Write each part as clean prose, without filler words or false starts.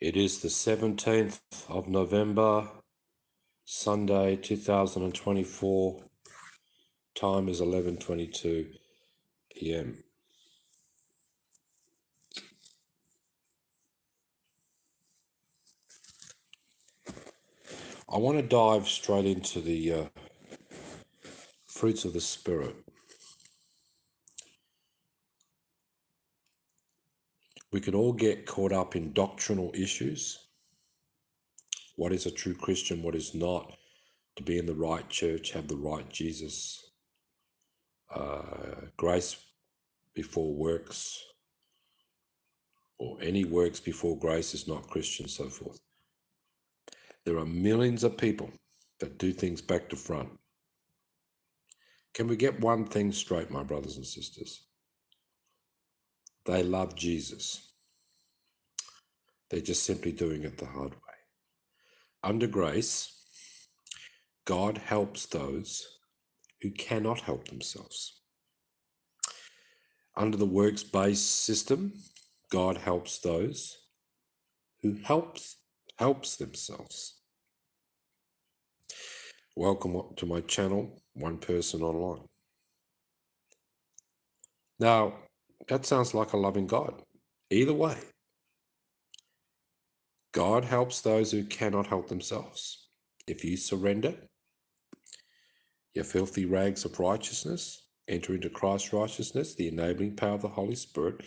It is the 17th of November, Sunday, 2024. Time is 11:22 p.m. I want to dive straight into the fruits of the Spirit. We can all get caught up in doctrinal issues. What is a true Christian? What is not? To be in the right church, have the right Jesus. Grace before works, or any works before grace is not Christian, so forth. There are millions of people that do things back to front. Can we get one thing straight, my brothers and sisters? They love Jesus. They're just simply doing it the hard way. Under grace, God helps those who cannot help themselves. Under the works-based system, God helps those who helps themselves. Welcome to my channel, One Person Online. Now, that sounds like a loving God. Either way, God helps those who cannot help themselves. If you surrender your filthy rags of righteousness, enter into Christ's righteousness, the enabling power of the Holy Spirit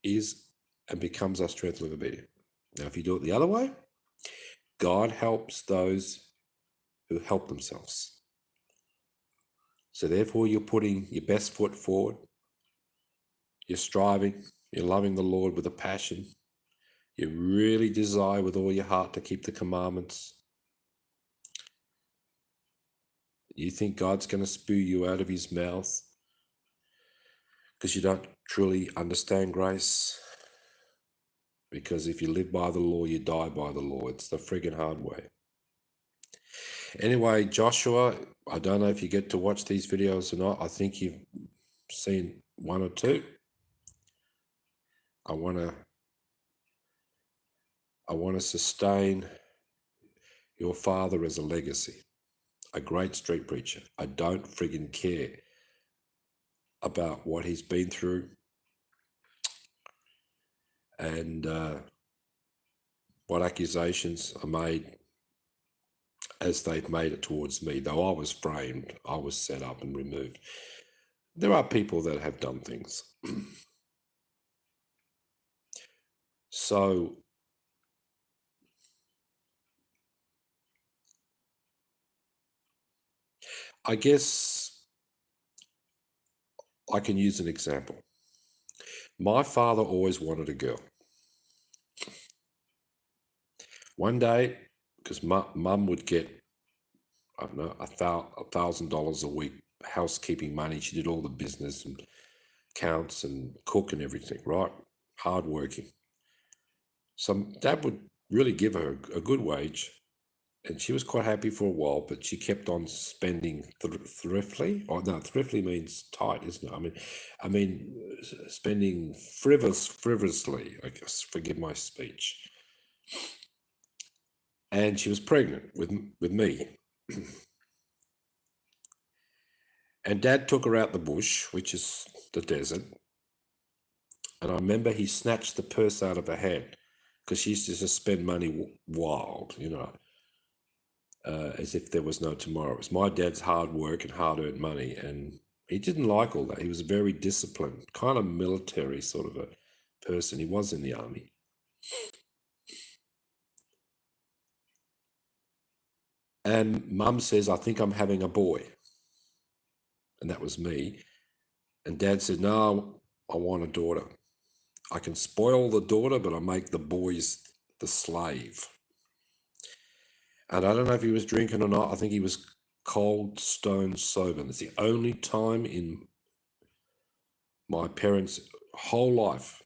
is and becomes our strength to live obedient. Now, if you do it the other way, God helps those who help themselves. So therefore, you're putting your best foot forward. You're striving. You're loving the Lord with a passion. You really desire with all your heart to keep the commandments. You think God's going to spew you out of his mouth because you don't truly understand grace? Because if you live by the law, you die by the law. It's the friggin' hard way. Anyway, Joshua, I don't know if you get to watch these videos or not. I think you've seen one or two. I want to sustain your father as a legacy, a great street preacher. I don't friggin' care about what he's been through and what accusations are made as they've made it towards me. Though I was framed, I was set up and removed. There are people that have done things. So I guess I can use an example. My father always wanted a girl. One day, because mum would get, I don't know, $1,000 a week housekeeping money. She did all the business and accounts and cook and everything, right? Hard working. So dad would really give her a good wage, and she was quite happy for a while, but she kept on spending thriftily. Oh no, thriftily means tight, isn't it? I mean, spending frivolously. I guess, forgive my speech. And she was pregnant with me. And Dad took her out the bush, which is the desert. And I remember he snatched the purse out of her hand because she used to just spend money wild, you know, as if there was no tomorrow. It was my dad's hard work and hard-earned money, and he didn't like all that. He was very disciplined, kind of military sort of a person. He was in the army. And Mum says, I think I'm having a boy. And that was me. And Dad said, no, I want a daughter. I can spoil the daughter, but I make the boys the slave. And I don't know if he was drinking or not. I think he was cold stone sober. And it's the only time in my parents' whole life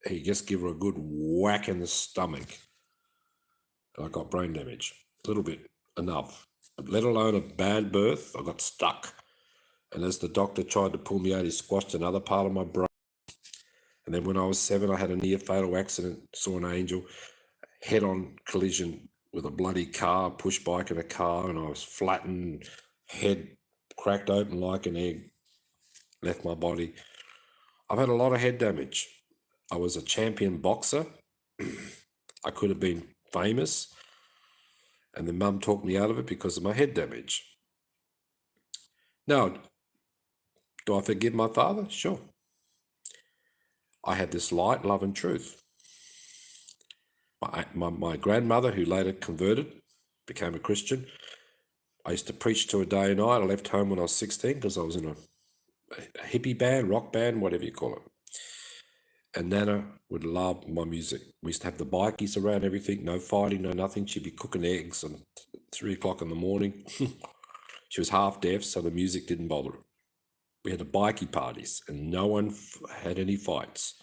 he just gave her a good whack in the stomach. I got brain damage, a little bit, enough. Let alone a bad birth, I got stuck. And as the doctor tried to pull me out, he squashed another part of my brain. And then when I was 7, I had a near fatal accident, saw an angel, head-on collision with a bloody car, push bike and a car, and I was flattened, head cracked open like an egg, left my body. I've had a lot of head damage. I was a champion boxer. I could have been famous, and then Mum talked me out of it because of my head damage. Now, do I forgive my father? Sure. I had this light, love, and truth. My grandmother, who later converted, became a Christian. I used to preach to her day and night. I left home when I was 16 because I was in a hippie band, rock band, whatever you call it. And Nana would love my music. We used to have the bikies around, everything, no fighting, no nothing. She'd be cooking eggs at 3 o'clock in the morning. She was half deaf, so the music didn't bother her. We had the bikie parties, and no one had any fights.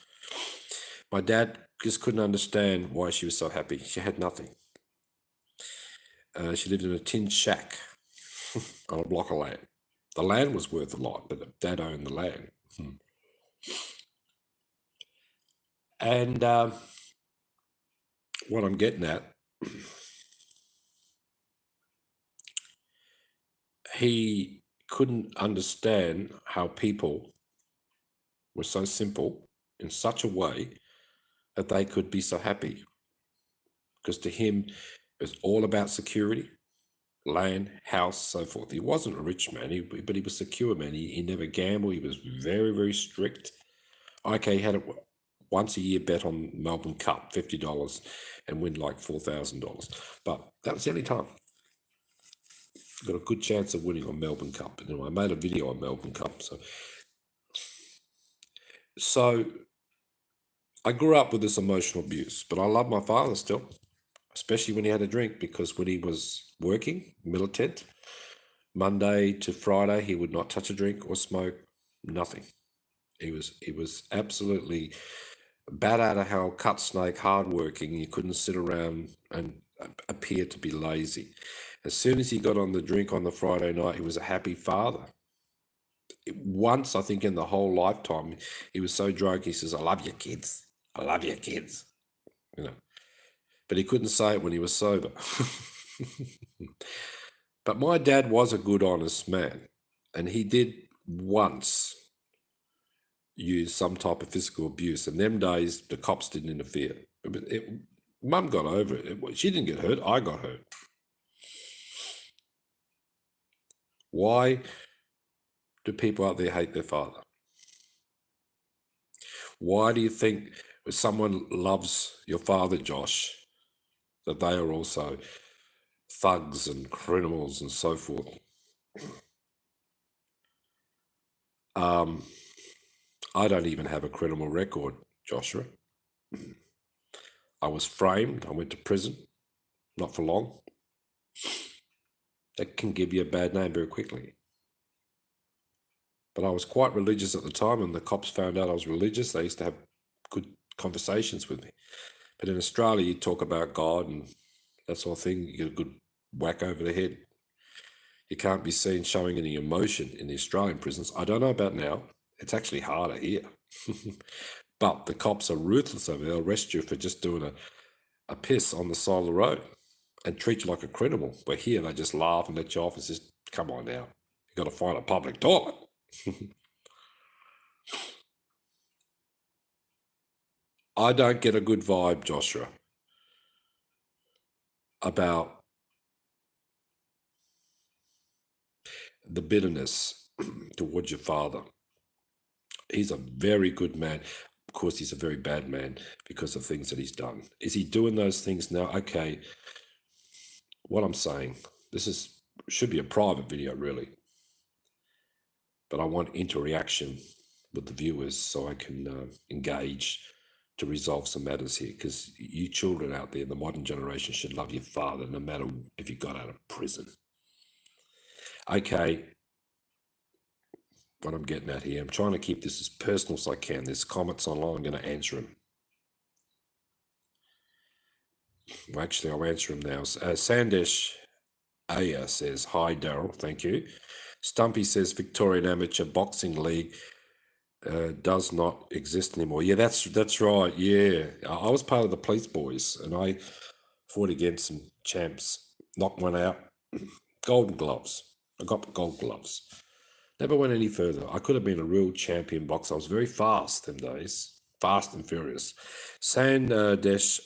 My dad just couldn't understand why she was so happy. She had nothing. She lived in a tin shack on a block of land. The land was worth a lot, but Dad owned the land. And what I'm getting at, he couldn't understand how people were so simple in such a way that they could be so happy. Because to him, it was all about security, land, house, so forth. He wasn't a rich man, but he was secure, man. He never gambled. He was very, very strict. Okay, he had a once a year bet on Melbourne Cup, $50, and win like $4,000. But that was the only time. Got a good chance of winning on Melbourne Cup. And I made a video on Melbourne Cup. So I grew up with this emotional abuse, but I love my father still, especially when he had a drink, because when he was working, militant, Monday to Friday, he would not touch a drink or smoke, nothing. He was absolutely bat out of hell, cut snake, hardworking. He couldn't sit around and appear to be lazy. As soon as he got on the drink on the Friday night, he was a happy father. Once, I think in the whole lifetime, he was so drunk, he says, "I love your kids. I love your kids." You know, but he couldn't say it when he was sober. But my dad was a good, honest man, and he did once use some type of physical abuse. In them days, the cops didn't interfere. Mum got over it. She didn't get hurt. I got hurt. Why do people out there hate their father? Why do you think if someone loves your father, Josh, that they are also thugs and criminals and so forth? I don't even have a criminal record, Joshua. I was framed. I went to prison, not for long. That can give you a bad name very quickly. But I was quite religious at the time, and the cops found out I was religious. They used to have good conversations with me. But in Australia, you talk about God and that sort of thing, you get a good whack over the head. You can't be seen showing any emotion in the Australian prisons. I don't know about now. It's actually harder here. But the cops are ruthless over there. They'll arrest you for just doing a piss on the side of the road and treat you like a criminal. But here they just laugh and let you off and says, "Come on now, you've got to find a public toilet." I don't get a good vibe, Joshua, about the bitterness towards your father. He's a very good man. Of course, he's a very bad man because of things that he's done. Is he doing those things now? Okay, what I'm saying, should be a private video, really. But I want interaction with the viewers so I can engage to resolve some matters here, because you children out there, the modern generation, should love your father no matter if you got out of prison. Okay, what I'm getting at here, I'm trying to keep this as personal as I can. There's comments online, I'm going to answer them. Well, actually, I'll answer them now. Sandesh Aya says, "Hi, Daryl, thank you." Stumpy says, "Victorian Amateur Boxing League does not exist anymore. Yeah, that's right. Yeah, I was part of the police boys, and I fought against some champs, knocked one out, golden gloves. I got gold gloves. Never went any further. I could have been a real champion boxer. I was very fast them days, fast and furious. Sandesh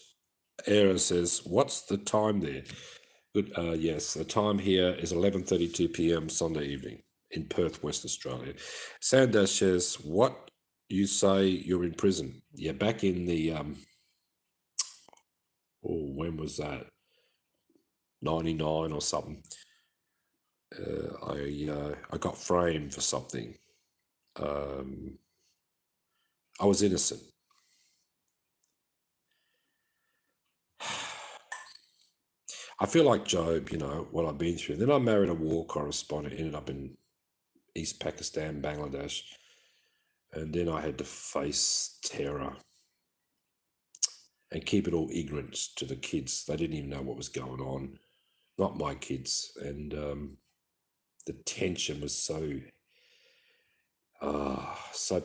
Era says, "What's the time there?" Good. Yes, the time here is 11:32 p.m. Sunday evening in Perth, West Australia. Sandesh says, "What you say? You're in prison? Yeah, back in the oh, when was that? 99 or something. I got framed for something. I was innocent. I feel like Job, what I've been through. Then I married a war correspondent, ended up in East Pakistan, Bangladesh, and then I had to face terror and keep it all ignorant to the kids. They didn't even know what was going on. Not my kids. And the tension was so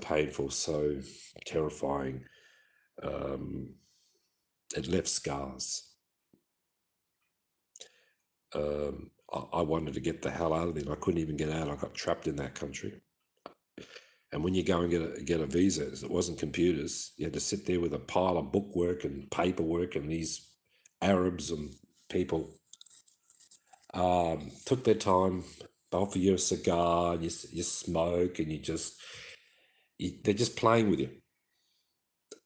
painful, so terrifying. It left scars. I wanted to get the hell out of there. I couldn't even get out. I got trapped in that country. And when you go and get a visa, it wasn't computers. You had to sit there with a pile of bookwork and paperwork, and these Arabs and people took their time, they offer you a cigar, and you smoke, and they're just playing with you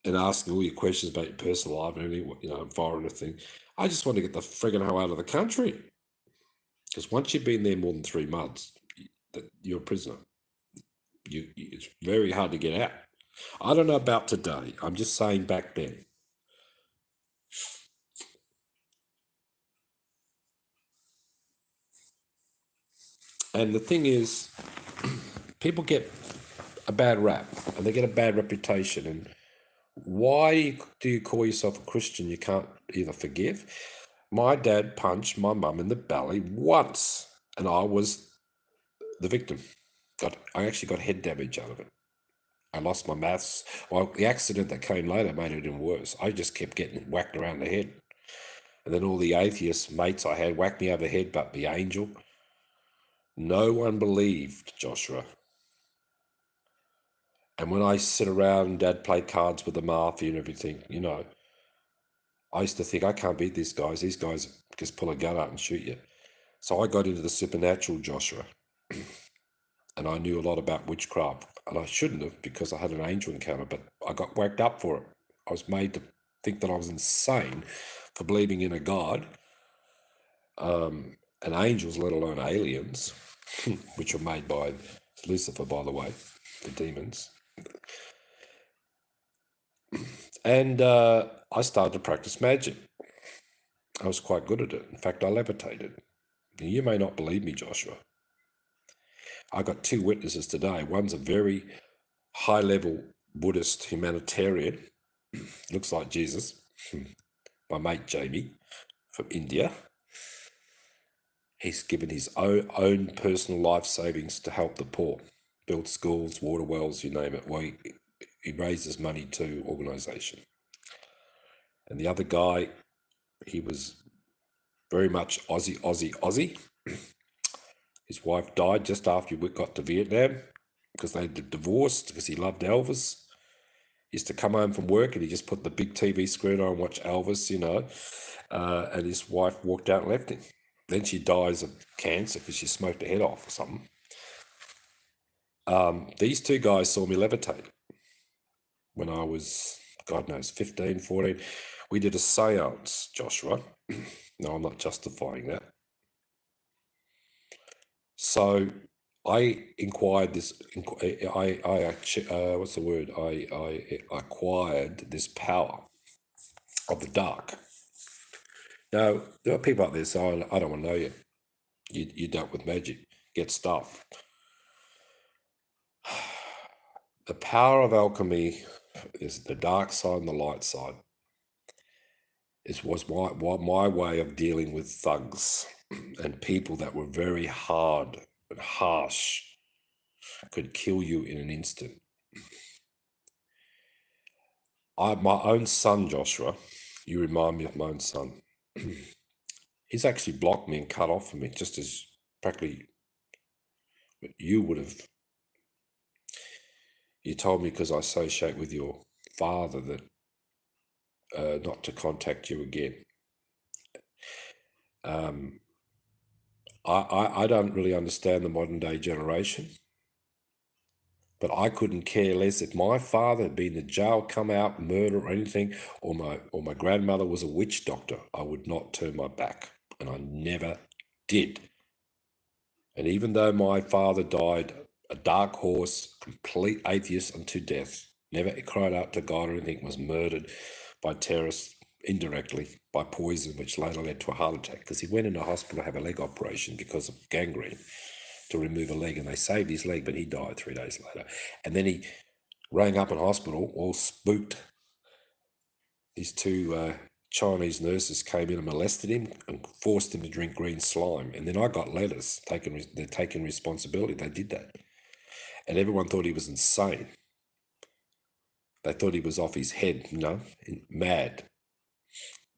and asking all your questions about your personal life and everything, foreigner thing. I just want to get the friggin' hell out of the country. Because once you've been there more than 3 months, you're a prisoner. It's very hard to get out. I don't know about today. I'm just saying back then. And the thing is, people get a bad rap and they get a bad reputation. And why do you call yourself a Christian? You can't either forgive. My dad punched my mum in the belly once, and I was the victim. I actually got head damage out of it. I lost my maths. Well, the accident that came later made it even worse. I just kept getting whacked around the head. And then all the atheist mates I had whacked me over the head, but the angel. No one believed Joshua. And when I sit around, Dad played cards with the mafia and everything, I used to think, I can't beat these guys. These guys just pull a gun out and shoot you. So I got into the supernatural, Joshua. And I knew a lot about witchcraft. And I shouldn't have, because I had an angel encounter, but I got whacked up for it. I was made to think that I was insane for believing in a God. And angels, let alone aliens, which are made by Lucifer, by the way, the demons. And I started to practice magic. I was quite good at it. In fact, I levitated. You may not believe me, Joshua. I got 2 witnesses today. One's a very high-level Buddhist humanitarian, looks like Jesus, my mate Jamie from India. He's given his own personal life savings to help the poor, build schools, water wells, you name it. Well, he raises money to organisation. And the other guy, he was very much Aussie. His wife died just after we got to Vietnam because they divorced because he loved Elvis. He used to come home from work and he just put the big TV screen on and watch Elvis, and his wife walked out and left him. Then she dies of cancer because she smoked her head off or something. These 2 guys saw me levitate when I was, God knows, 15, 14. We did a seance, Joshua. No, I'm not justifying that. So I inquired this. What's the word? I acquired this power of the dark. Now there are people out there saying, "I don't want to know you. You dealt with magic. Get stuff." The power of alchemy is the dark side and the light side. Was my way of dealing with thugs and people that were very hard and harsh, could kill you in an instant. My own son, Joshua, you remind me of my own son. He's actually blocked me and cut off from me, just as practically you would have. You told me because I associate with your father that not to contact you again. I don't really understand the modern day generation, but I couldn't care less if my father had been in jail, come out, murder or anything, or my grandmother was a witch doctor. I would not turn my back, and I never did. And even though my father died a dark horse, complete atheist unto death, never cried out to God or anything, was murdered by terrorists indirectly by poison, which later led to a heart attack because he went into hospital to have a leg operation because of gangrene to remove a leg, and they saved his leg, but he died 3 days later. And then he rang up in hospital, all spooked. These two Chinese nurses came in and molested him and forced him to drink green slime. And then I got letters they're taking responsibility. They did that. And everyone thought he was insane. They thought he was off his head, mad.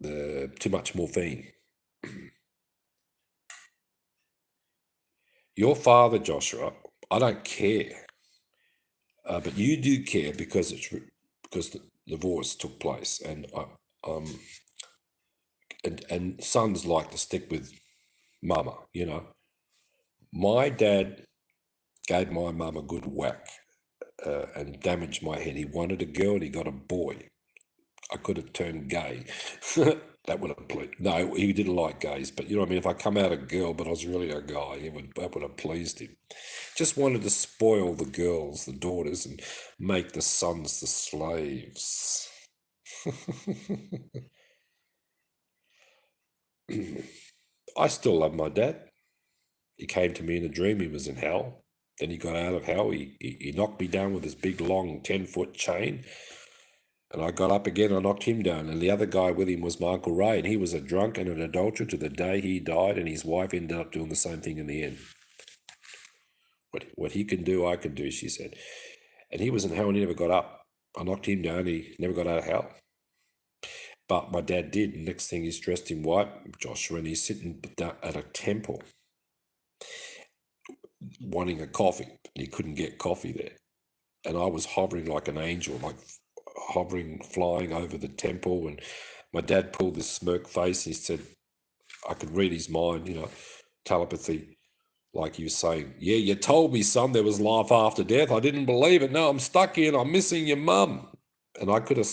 Too much morphine. Your father, Joshua, I don't care. But you do care because the divorce took place. And sons like to stick with mama, My dad gave my mum a good whack and damaged my head. He wanted a girl and he got a boy. I could have turned gay. That would have pleased. No, he didn't like gays, but you know what I mean? If I come out a girl, but I was really a guy, that would have pleased him. Just wanted to spoil the girls, the daughters, and make the sons the slaves. I still love my dad. He came to me in a dream. He was in hell. Then he got out of hell. He knocked me down with his big, long, 10-foot chain. And I got up again, I knocked him down. And the other guy with him was my Uncle Ray. And he was a drunk and an adulterer to the day he died. And his wife ended up doing the same thing in the end. What he can do, I can do, she said. And he was in hell and he never got up. I knocked him down. He never got out of hell. But my dad did. Next thing, he's dressed in white, Joshua, and he's sitting at a temple wanting a coffee. And he couldn't get coffee there. And I was hovering like an angel, flying over the temple. And my dad pulled this smirk face and he said, I could read his mind, telepathy, like he was saying, yeah, you told me, son, there was life after death. I didn't believe it. No, I'm stuck here and I'm missing your mum. And I could have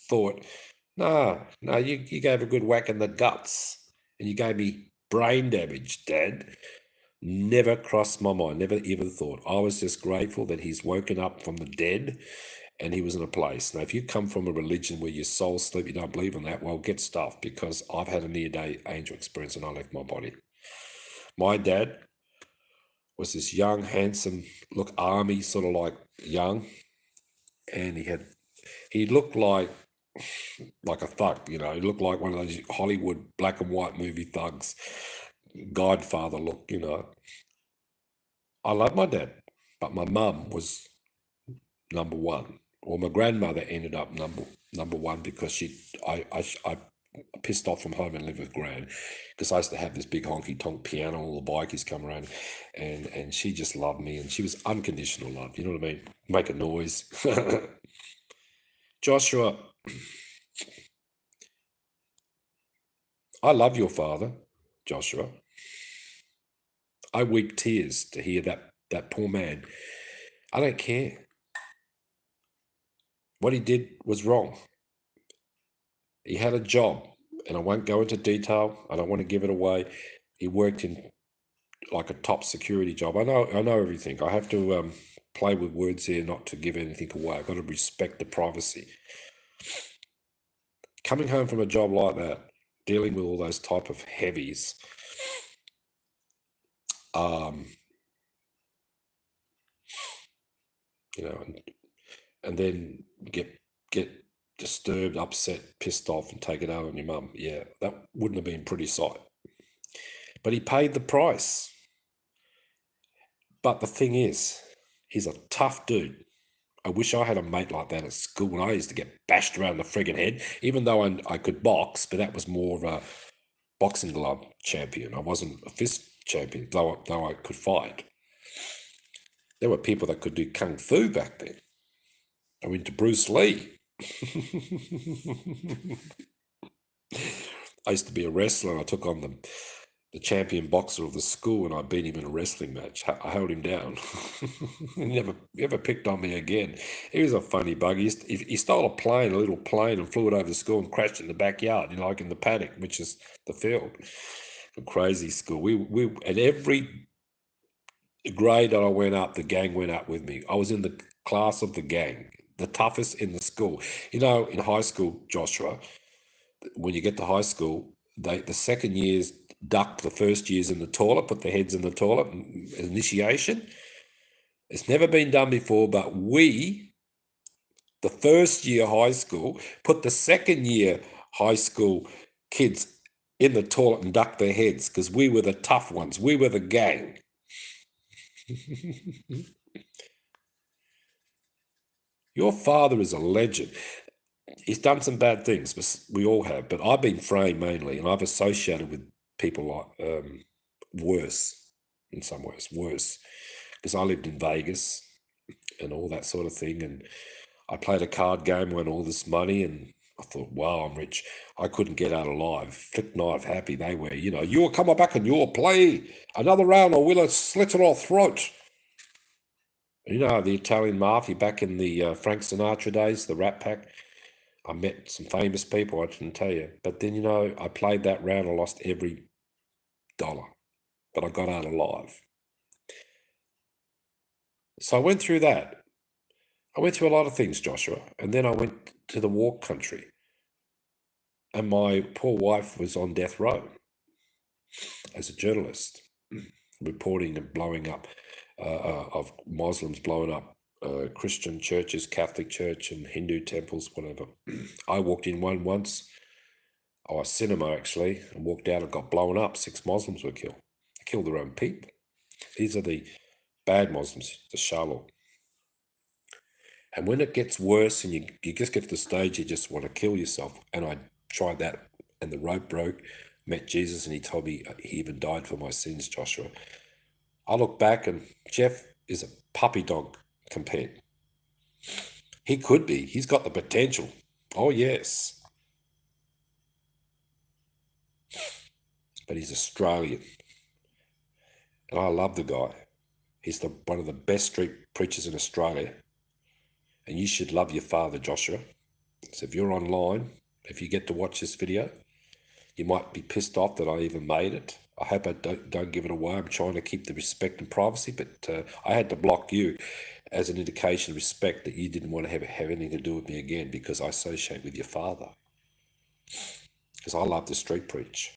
thought, no, you gave a good whack in the guts and you gave me brain damage, Dad. Never crossed my mind, never even thought. I was just grateful that he's woken up from the dead and he was in a place. Now, if you come from a religion where your soul's asleep, you don't believe in that, well, get stuffed, because I've had a near-day angel experience and I left my body. My dad was this young, handsome, army, sort of like young, and he looked like a thug, he looked like one of those Hollywood black and white movie thugs, Godfather look, I love my dad, but my mum was number one. Well, my grandmother ended up number one because I pissed off from home and lived with Gran, because I used to have this big honky tonk piano, all the bikies come around, and she just loved me, and she was unconditional love. You know what I mean? Make a noise. Joshua, I love your father, Joshua. I weep tears to hear that poor man. I don't care. What he did was wrong. He had a job, and I won't go into detail. I don't want to give it away. He worked in like a top security job. I know everything. I have to play with words here, not to give anything away. I've got to respect the privacy. Coming home from a job like that, dealing with all those type of heavies, and then get disturbed, upset, pissed off, and take it out on your mum. Yeah, that wouldn't have been a pretty sight. But he paid the price. But the thing is, he's a tough dude. I wish I had a mate like that at school. And I used to get bashed around the friggin' head, even though I could box, but that was more of a boxing glove champion. I wasn't a fist champion, though I could fight. There were people that could do kung fu back then. I went to Bruce Lee. I used to be a wrestler. And I took on the champion boxer of the school, and I beat him in a wrestling match. I held him down. He never picked on me again. He was a funny bug. He stole a little plane, and flew it over the school and crashed in the backyard, like in the paddock, which is the field. A crazy school. We at every grade that I went up, the gang went up with me. I was in the class of the gang, the toughest in the school. In high school, Joshua, when you get to high school, the second years duck the first years in the toilet, put their heads in the toilet, initiation. It's never been done before, but we, the first year high school, put the second year high school kids in the toilet and duck their heads because we were the tough ones. We were the gang. Your father is a legend. He's done some bad things, but we all have. But I've been framed mainly, and I've associated with people like worse, in some ways, worse, because I lived in Vegas and all that sort of thing, and I played a card game, won all this money, and I thought, wow, I'm rich. I couldn't get out alive. Flick knife happy they were. You'll come back and you'll play another round or we'll slit her throat. The Italian mafia back in the Frank Sinatra days, the Rat Pack. I met some famous people, I didn't tell you. But then, I played that round, I lost every dollar. But I got out alive. So I went through that. I went through a lot of things, Joshua. And then I went to the war country. And my poor wife was on death row as a journalist, reporting and blowing up of Muslims blowing up Christian churches, Catholic church and Hindu temples, whatever. I walked in one once, a cinema actually, and walked out and got blown up. 6 Muslims were killed. They killed their own people. These are the bad Muslims, the shallow. And when it gets worse and you just get to the stage you just want to kill yourself, and I tried that and the rope broke, met Jesus and he told me he even died for my sins, Joshua. I look back and Jeff is a puppy dog compared. He could be. He's got the potential. Oh, yes. But he's Australian. And I love the guy. He's one of the best street preachers in Australia. And you should love your father, Joshua. So if you're online, if you get to watch this video, you might be pissed off that I even made it. I hope I don't give it away. I'm trying to keep the respect and privacy, but I had to block you as an indication of respect that you didn't want to have anything to do with me again because I associate with your father. Because I love to street preach.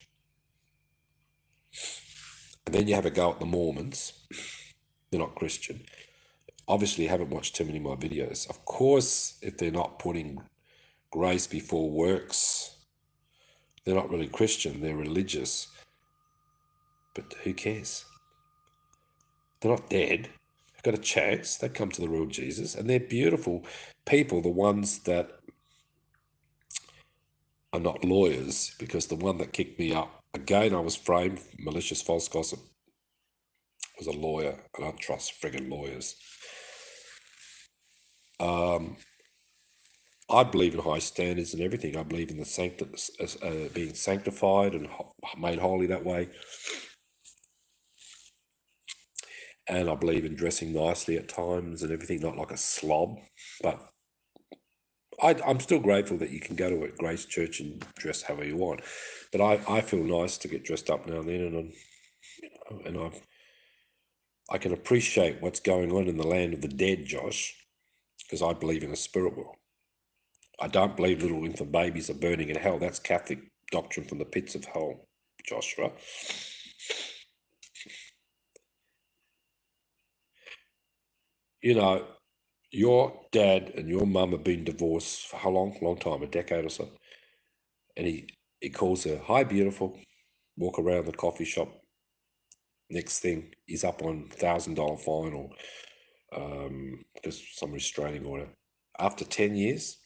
And then you have a go at the Mormons. They're not Christian. Obviously, you haven't watched too many of my videos. Of course, if they're not putting grace before works, they're not really Christian, they're religious. But who cares? They're not dead. They've got a chance. They come to the real Jesus. And they're beautiful people, the ones that are not lawyers, because the one that kicked me up, again, I was framed, malicious false gossip, was a lawyer, and I don't trust friggin' lawyers. I believe in high standards and everything. I believe in the being sanctified and made holy that way. And I believe in dressing nicely at times and everything, not like a slob. But I'm still grateful that you can go to a Grace Church and dress however you want. But I feel nice to get dressed up now and then, and I can appreciate what's going on in the land of the dead, Josh, because I believe in a spirit world. I don't believe little infant babies are burning in hell. That's Catholic doctrine from the pits of hell, Joshua. Your dad and your mum have been divorced for how long? Long time, a decade or so. And he calls her, hi, beautiful, walk around the coffee shop. Next thing, he's up on $1,000 fine or because some restraining order. After 10 years,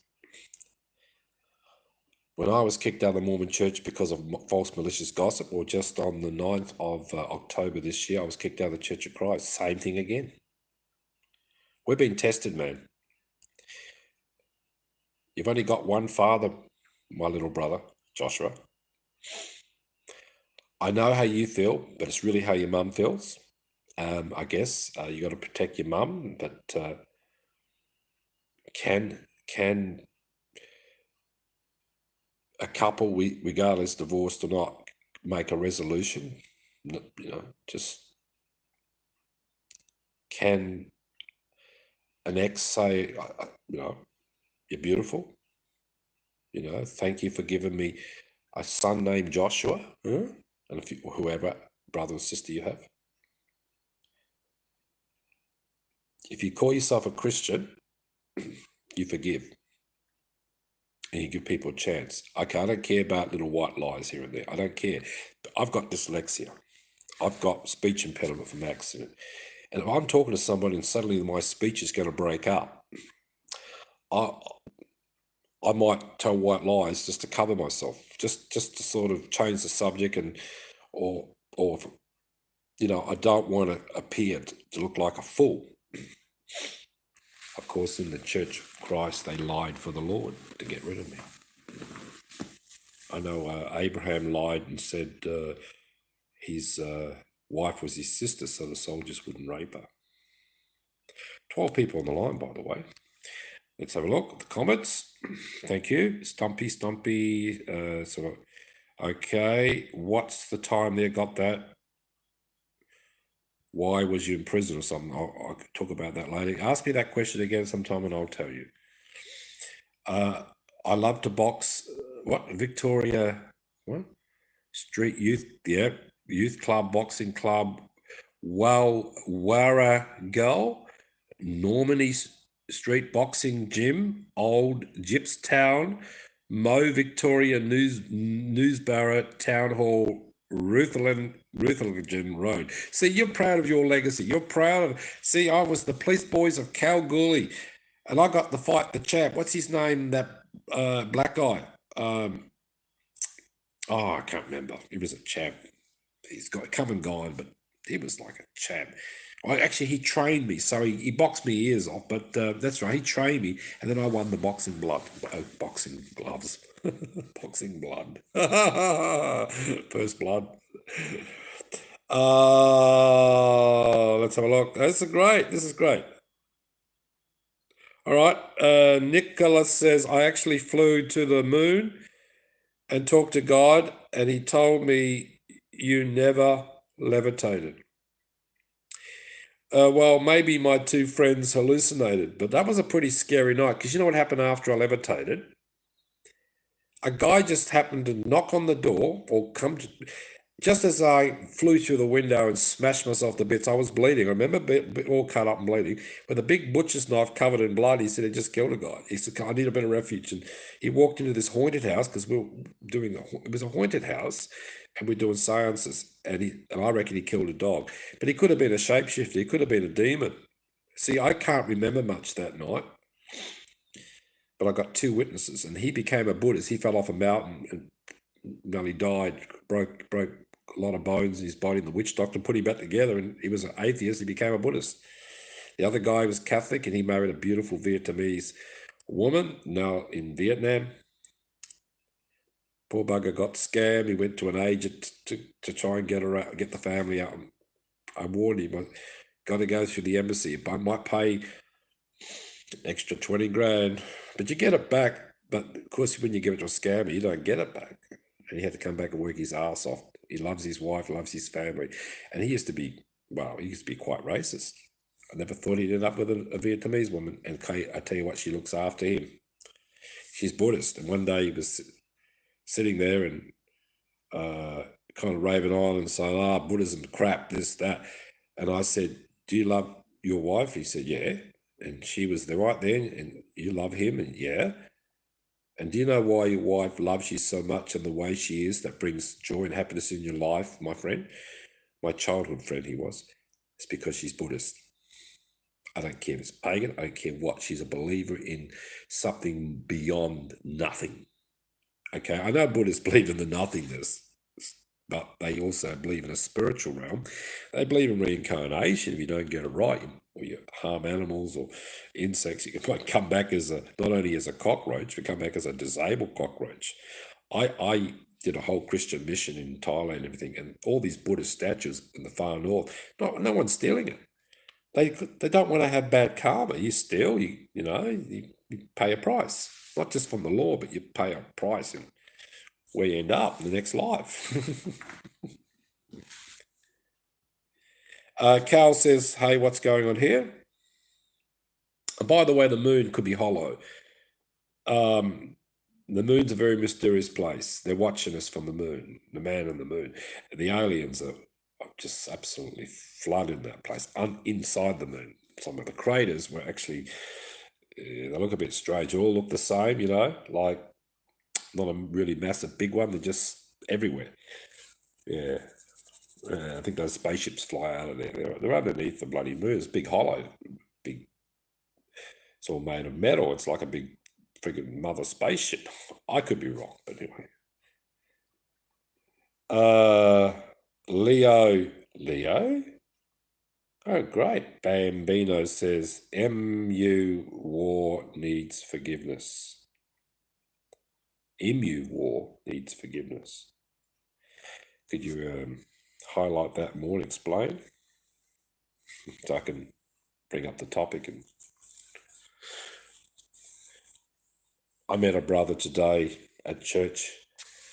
when I was kicked out of the Mormon church because of false malicious gossip, or just on the 9th of October this year, I was kicked out of the Church of Christ. Same thing again. We've been tested, man. You've only got one father, my little brother, Joshua. I know how you feel, but it's really how your mum feels. I guess you got to protect your mum, but can a couple, regardless divorced or not, make a resolution? Just can an ex say, you're beautiful, thank you for giving me a son named Joshua, and whoever brother or sister you have. If you call yourself a Christian, you forgive and you give people a chance. Okay, I don't care about little white lies here and there. I don't care. I've got dyslexia. I've got speech impediment from accident. And if I'm talking to somebody and suddenly my speech is going to break up, I might tell white lies just to cover myself, just to sort of change the subject, or I don't want to appear to look like a fool. Of course, in the Church of Christ, they lied for the Lord to get rid of me. I know Abraham lied and said his wife was his sister, so the soldiers wouldn't rape her. 12 people on the line, by the way. Let's have a look at the comments. Thank you. Stumpy. Okay, what's the time there? Got that? Why was you in prison or something? I'll talk about that later. Ask me that question again sometime and I'll tell you. I love to box. What? Victoria? What? Street Youth? Yeah. Youth Club, Boxing Club. Warragul. Normandy Street Boxing Gym. Old Gypstown. Mo Victoria Newsborough Town Hall. Rutherglen Road. See, you're proud of your legacy. You're proud of. See, I was the police boys of Kalgoorlie, and I got to fight the champ. What's his name? That black guy. I can't remember. He was a champ. He's got come and gone, but he was like a champ. He trained me, so he boxed me ears off. But that's right, he trained me, and then I won the boxing boxing gloves. Boxing blood. First blood. Let's have a look. This is great. All right. Nicholas says, I actually flew to the moon and talked to God, and he told me you never levitated. Well, maybe my two friends hallucinated, but that was a pretty scary night, because you know what happened after I levitated? A guy just happened to knock on the door, or just as I flew through the window and smashed myself to bits. I was bleeding. I remember all cut up and bleeding. With a big butcher's knife covered in blood, he said he just killed a guy. He said, I need a bit of refuge. And he walked into this haunted house, because we were it was a haunted house, and we're doing seances. And I reckon he killed a dog. But he could have been a shapeshifter. He could have been a demon. See, I can't remember much that night. But I got two witnesses, and he became a Buddhist. He fell off a mountain and nearly died, broke a lot of bones in his body. The witch doctor put him back together, and he was an atheist. He became a Buddhist. The other guy was Catholic, and he married a beautiful Vietnamese woman now in Vietnam. Poor bugger got scammed. He went to an agent to try and get the family out. I warned him, I got to go through the embassy. I might pay extra 20 grand, but you get it back. But of course, when you give it to a scammer, you don't get it back. And he had to come back and work his ass off. He loves his wife, loves his family. And he used to be quite racist. I never thought he'd end up with a Vietnamese woman. And I tell you what, she looks after him. She's Buddhist. And one day he was sitting there and kind of raving on and saying, Buddhism crap, this, that. And I said, do you love your wife? He said, yeah. And she was there right there, and you love him, and yeah. And do you know why your wife loves you so much and the way she is that brings joy and happiness in your life, my friend? My childhood friend he was. It's because she's Buddhist. I don't care if it's pagan. I don't care what. She's a believer in something beyond nothing. Okay, I know Buddhists believe in the nothingness, but they also believe in a spiritual realm. They believe in reincarnation. If you don't get it right, or you harm animals or insects, you might come back as not only as a cockroach, but come back as a disabled cockroach. I did a whole Christian mission in Thailand and everything, and all these Buddhist statues in the far north, no one's stealing it. They don't want to have bad karma. You steal, you pay a price, not just from the law, but you pay a price in where you end up in the next life. Cal says, hey, what's going on here? And by the way, the moon could be hollow. The moon's a very mysterious place. They're watching us from the moon, the man and the moon. The aliens are just absolutely flooding that place, inside the moon. Some of the craters were actually, they look a bit strange. They all look the same, like not a really massive big one. They're just everywhere. Yeah. I think those spaceships fly out of there. They're underneath the bloody moon. It's big hollow. It's all made of metal. It's like a big friggin' mother spaceship. I could be wrong, but anyway. Leo? Oh, great. Bambino says, MU war needs forgiveness. MU war needs forgiveness. Could you highlight that more and explain? So I can bring up the topic. And I met a brother today at church.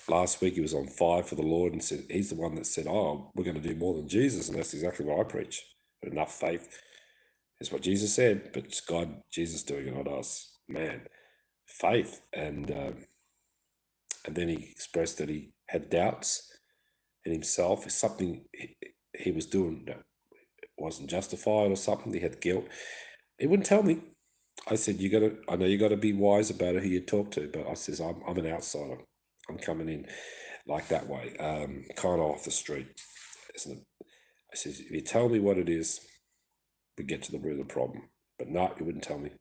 Last week he was on fire for the Lord and said, he's the one that said, oh, we're going to do more than Jesus. And that's exactly what I preach. Enough faith is what Jesus said, but it's God, Jesus doing it, not us. Man, faith. And then he expressed that he had doubts in himself. Something he was doing that wasn't justified or something. He had guilt. He wouldn't tell me. I said, I know you got to be wise about who you talk to, but I says, I'm an outsider. I'm coming in like that way, kind of off the street, isn't it? I says, if you tell me what it is, we get to the root of the problem. But no, he wouldn't tell me.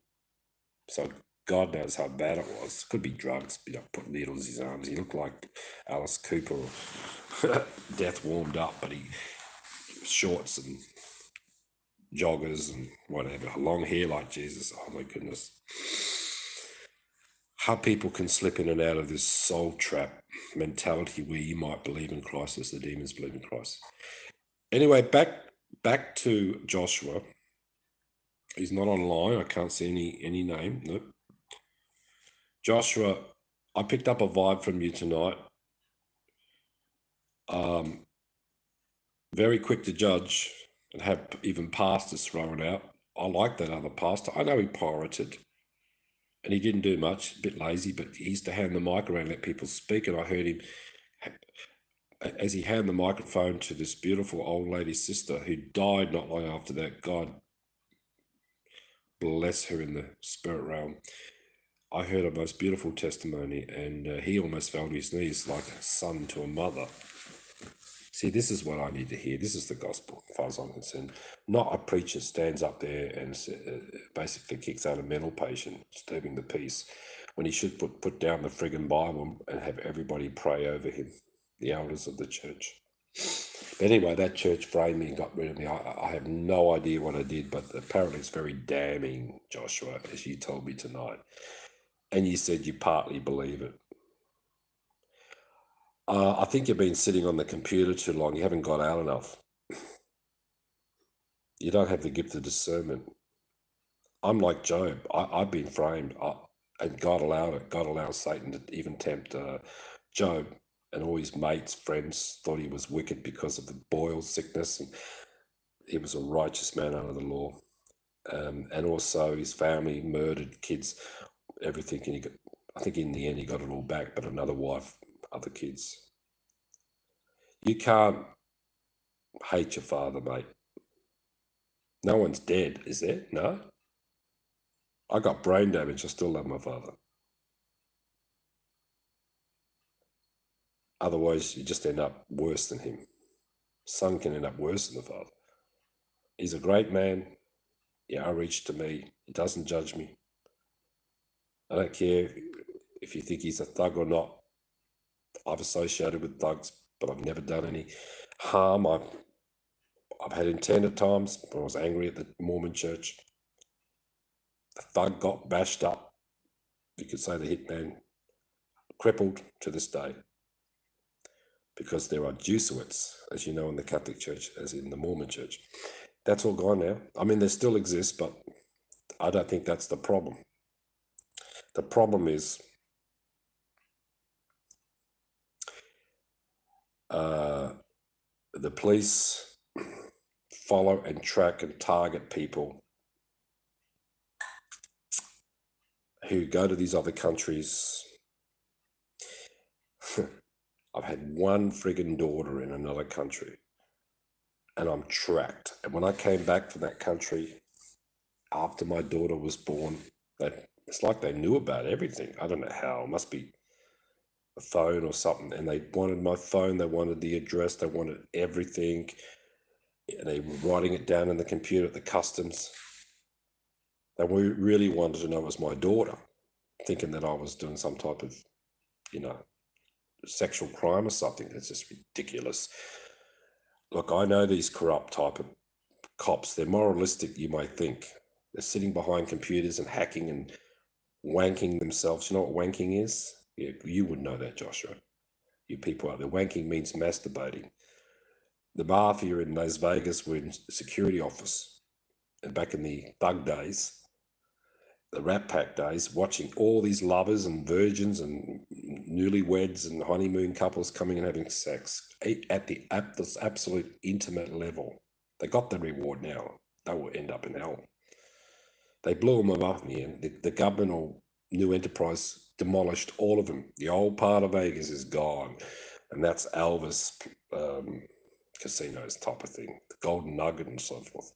So God knows how bad it was. Could be drugs, put needles in his arms. He looked like Alice Cooper, death warmed up, but he shorts and joggers and whatever, long hair like Jesus. Oh my goodness. How people can slip in and out of this soul trap mentality where you might believe in Christ as the demons believe in Christ. Anyway, back to Joshua. He's not online. I can't see any name. Nope. Joshua, I picked up a vibe from you tonight. Very quick to judge and have even pastors thrown out. I like that other pastor. I know he pirated and he didn't do much, a bit lazy, but he used to hand the mic around and let people speak. And I heard him, as he handed the microphone to this beautiful old lady sister who died not long after that, God bless her in the spirit realm. I heard a most beautiful testimony, and he almost fell to his knees like a son to a mother. See, this is what I need to hear. This is the gospel, as far as I'm concerned. Not a preacher stands up there and basically kicks out a mental patient, disturbing the peace, when he should put down the friggin' Bible and have everybody pray over him, the elders of the church. But anyway, that church framed me and got rid of me. I have no idea what I did, but apparently it's very damning, Joshua, as you told me tonight. And you said you partly believe it. I think you've been sitting on the computer too long. You haven't got out enough. You don't have the gift of discernment. I'm like Job. I've been framed, and God allowed it. God allowed Satan to even tempt Job, and all his mates, friends thought he was wicked because of the boil sickness, and he was a righteous man under the law. And also his family murdered kids, everything, and I think in the end he got it all back, but another wife, other kids. You can't hate your father, mate. No one's dead, is there? No? I got brain damage. I still love my father. Otherwise, you just end up worse than him. Son can end up worse than the father. He's a great man. The outreach to me, he doesn't judge me. I don't care if you think he's a thug or not. I've associated with thugs, but I've never done any harm. I've had intent at times when I was angry at the Mormon church. The thug got bashed up. You could say the hitman, crippled to this day, because there are Jesuits, as you know, in the Catholic Church, as in the Mormon Church. That's all gone now. I mean, they still exist, but I don't think that's the problem. The problem is the police follow and track and target people who go to these other countries. I've had one friggin' daughter in another country, and I'm tracked. And when I came back from that country, after my daughter was born, it's like they knew about everything. I don't know how. It must be a phone or something. And they wanted my phone. They wanted the address. They wanted everything. And they were writing it down in the computer at the customs. They really wanted to know it was my daughter, thinking that I was doing some type of, sexual crime or something. It's just ridiculous. Look, I know these corrupt type of cops. They're moralistic, you might think. They're sitting behind computers and hacking and wanking themselves. You know what wanking is? Yeah, you would know that, Joshua. You people out there. Wanking means masturbating. The mafia in Las Vegas were in the security office, and back in the thug days, the Rat Pack days, watching all these lovers and virgins and newlyweds and honeymoon couples coming and having sex at this absolute intimate level. They got the reward now. They will end up in hell. They blew them up in the end. The government or New Enterprise demolished all of them. The old part of Vegas is gone. And that's Elvis casinos type of thing. The Golden Nugget and so forth.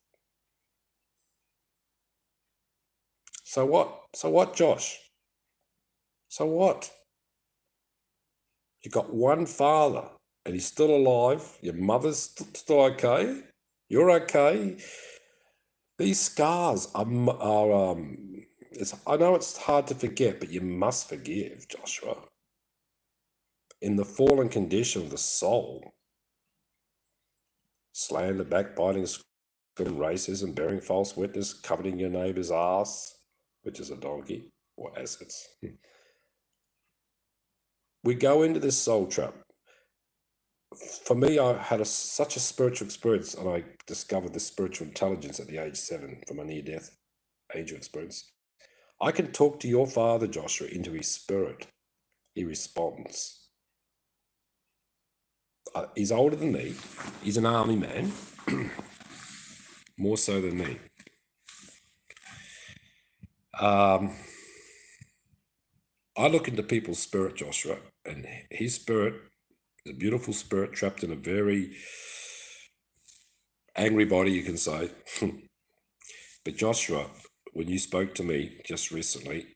So what? So what, Josh? So what? You got one father and he's still alive. Your mother's still okay. You're okay. These scars are I know it's hard to forget, but you must forgive, Joshua. In the fallen condition of the soul, slander, backbiting, racism, bearing false witness, coveting your neighbor's ass, which is a donkey, or assets. We go into this soul trap. For me, I had such a spiritual experience, and I discovered this spiritual intelligence at the age 7 from a near-death angel experience. I can talk to your father, Joshua, into his spirit. He responds. He's older than me. He's an army man, more so than me. I look into people's spirit, Joshua, and his spirit is a beautiful spirit trapped in a very angry body, you can say. But Joshua, when you spoke to me just recently,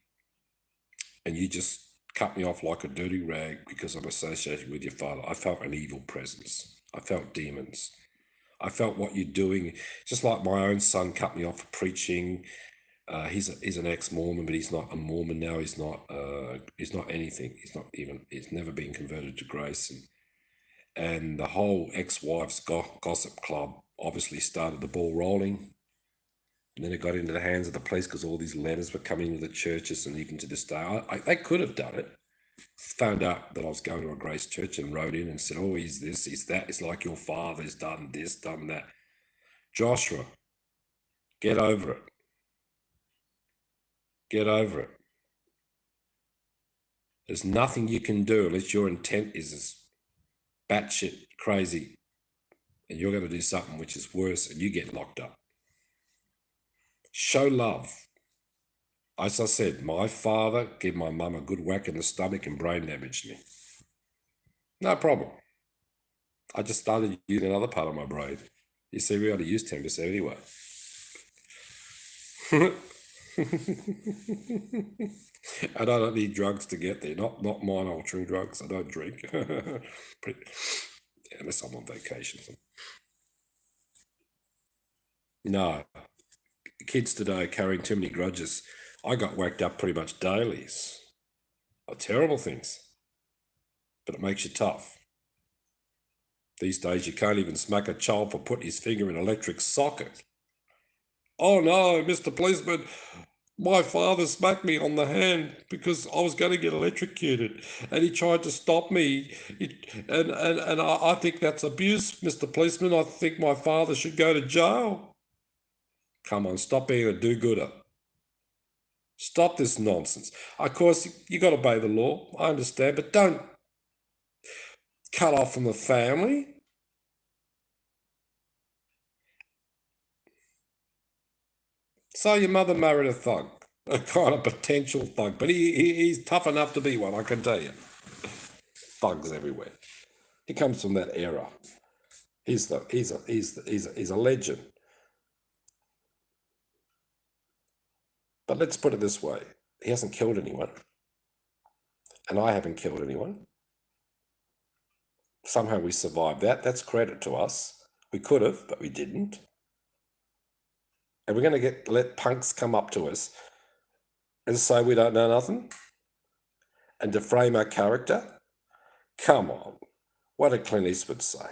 and you just cut me off like a dirty rag because I'm associated with your father, I felt an evil presence. I felt demons. I felt what you're doing, just like my own son cut me off for preaching. He's an ex-Mormon, but he's not a Mormon now. He's not anything. He's never been converted to grace. And the whole ex-wife's gossip club obviously started the ball rolling. And then it got into the hands of the police because all these letters were coming to the churches, and even to this day, they could have done it. Found out that I was going to a grace church and wrote in and said, oh, he's this, he's that. It's like your father's done this, done that. Joshua, get over it. Get over it. There's nothing you can do unless your intent is batshit crazy and you're going to do something which is worse and you get locked up. Show love. As I said, my father gave my mum a good whack in the stomach and brain damaged me. No problem. I just started using another part of my brain. You see, we only use 10% anyway. And I don't need drugs to get there. Not mind-altering drugs. I don't drink. Unless I'm on vacation. No. kids today are carrying too many grudges. I got whacked up pretty much daily. Are terrible things, but it makes you tough. These days you can't even smack a child for putting his finger in an electric socket. Oh no, Mr. Policeman, my father smacked me on the hand because I was going to get electrocuted and he tried to stop me. And I think that's abuse, Mr. Policeman. I think my father should go to jail. Come on, stop being a do-gooder. Stop this nonsense. Of course, you got to obey the law. I understand, but don't cut off from the family. So your mother married a thug, a kind of potential thug, but he's tough enough to be one, I can tell you. Thugs everywhere. He comes from that era. He's a legend. But let's put it this way: he hasn't killed anyone, and I haven't killed anyone. Somehow we survived that. That's credit to us. We could have, but we didn't. And we're going to let punks come up to us and say we don't know nothing and defame our character? Come on. What did Clint Eastwood say?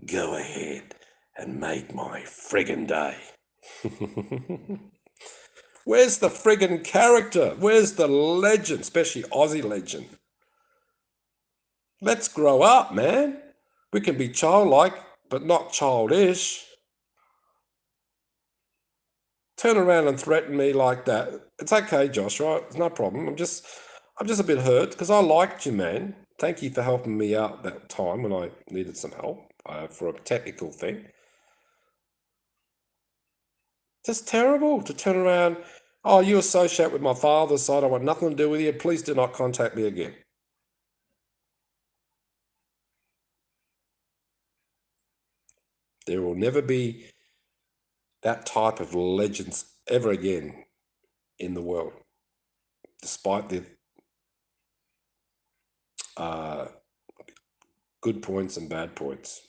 Go ahead and make my friggin' day. Where's the friggin' character? Where's the legend, especially Aussie legend? Let's grow up, man. We can be childlike, but not childish. Turn around and threaten me like that. It's okay, Joshua. It's no problem. I'm just a bit hurt because I liked you, man. Thank you for helping me out that time when I needed some help for a technical thing. Just terrible to turn around. Oh, you associate with my father, so I don't want nothing to do with you. Please do not contact me again. There will never be that type of legends ever again in the world, despite the good points and bad points.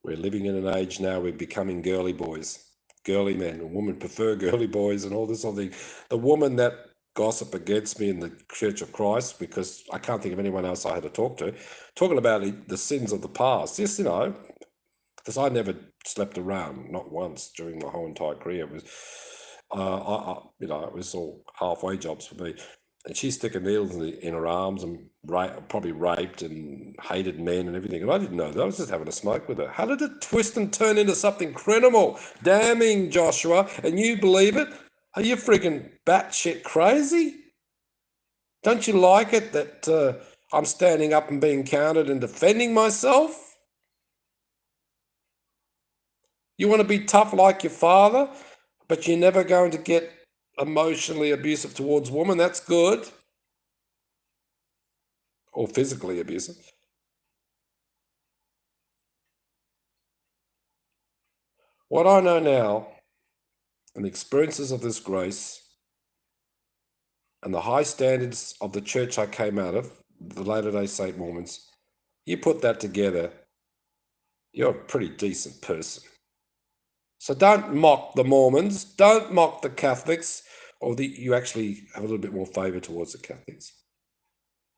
We're living in an age now, we're becoming girly boys, girly men. Women prefer girly boys and all this other thing. The woman that gossip against me in the Church of Christ, because I can't think of anyone else I had to talk to, talking about the sins of the past. Yes, because I never slept around, not once during my whole entire career. It was, it was all halfway jobs for me. And she's sticking needles in her arms and probably raped and hated men and everything. And I didn't know that. I was just having a smoke with her. How did it twist and turn into something criminal, damning, Joshua? And you believe it? Are you friggin' batshit crazy? Don't you like it that I'm standing up and being counted and defending myself? You want to be tough like your father, but you're never going to get emotionally abusive towards women. That's good. Or physically abusive. What I know now, and the experiences of this grace, and the high standards of the church I came out of, the Latter-day Saint Mormons, you put that together, you're a pretty decent person. So don't mock the Mormons, don't mock the Catholics, or you actually have a little bit more favour towards the Catholics.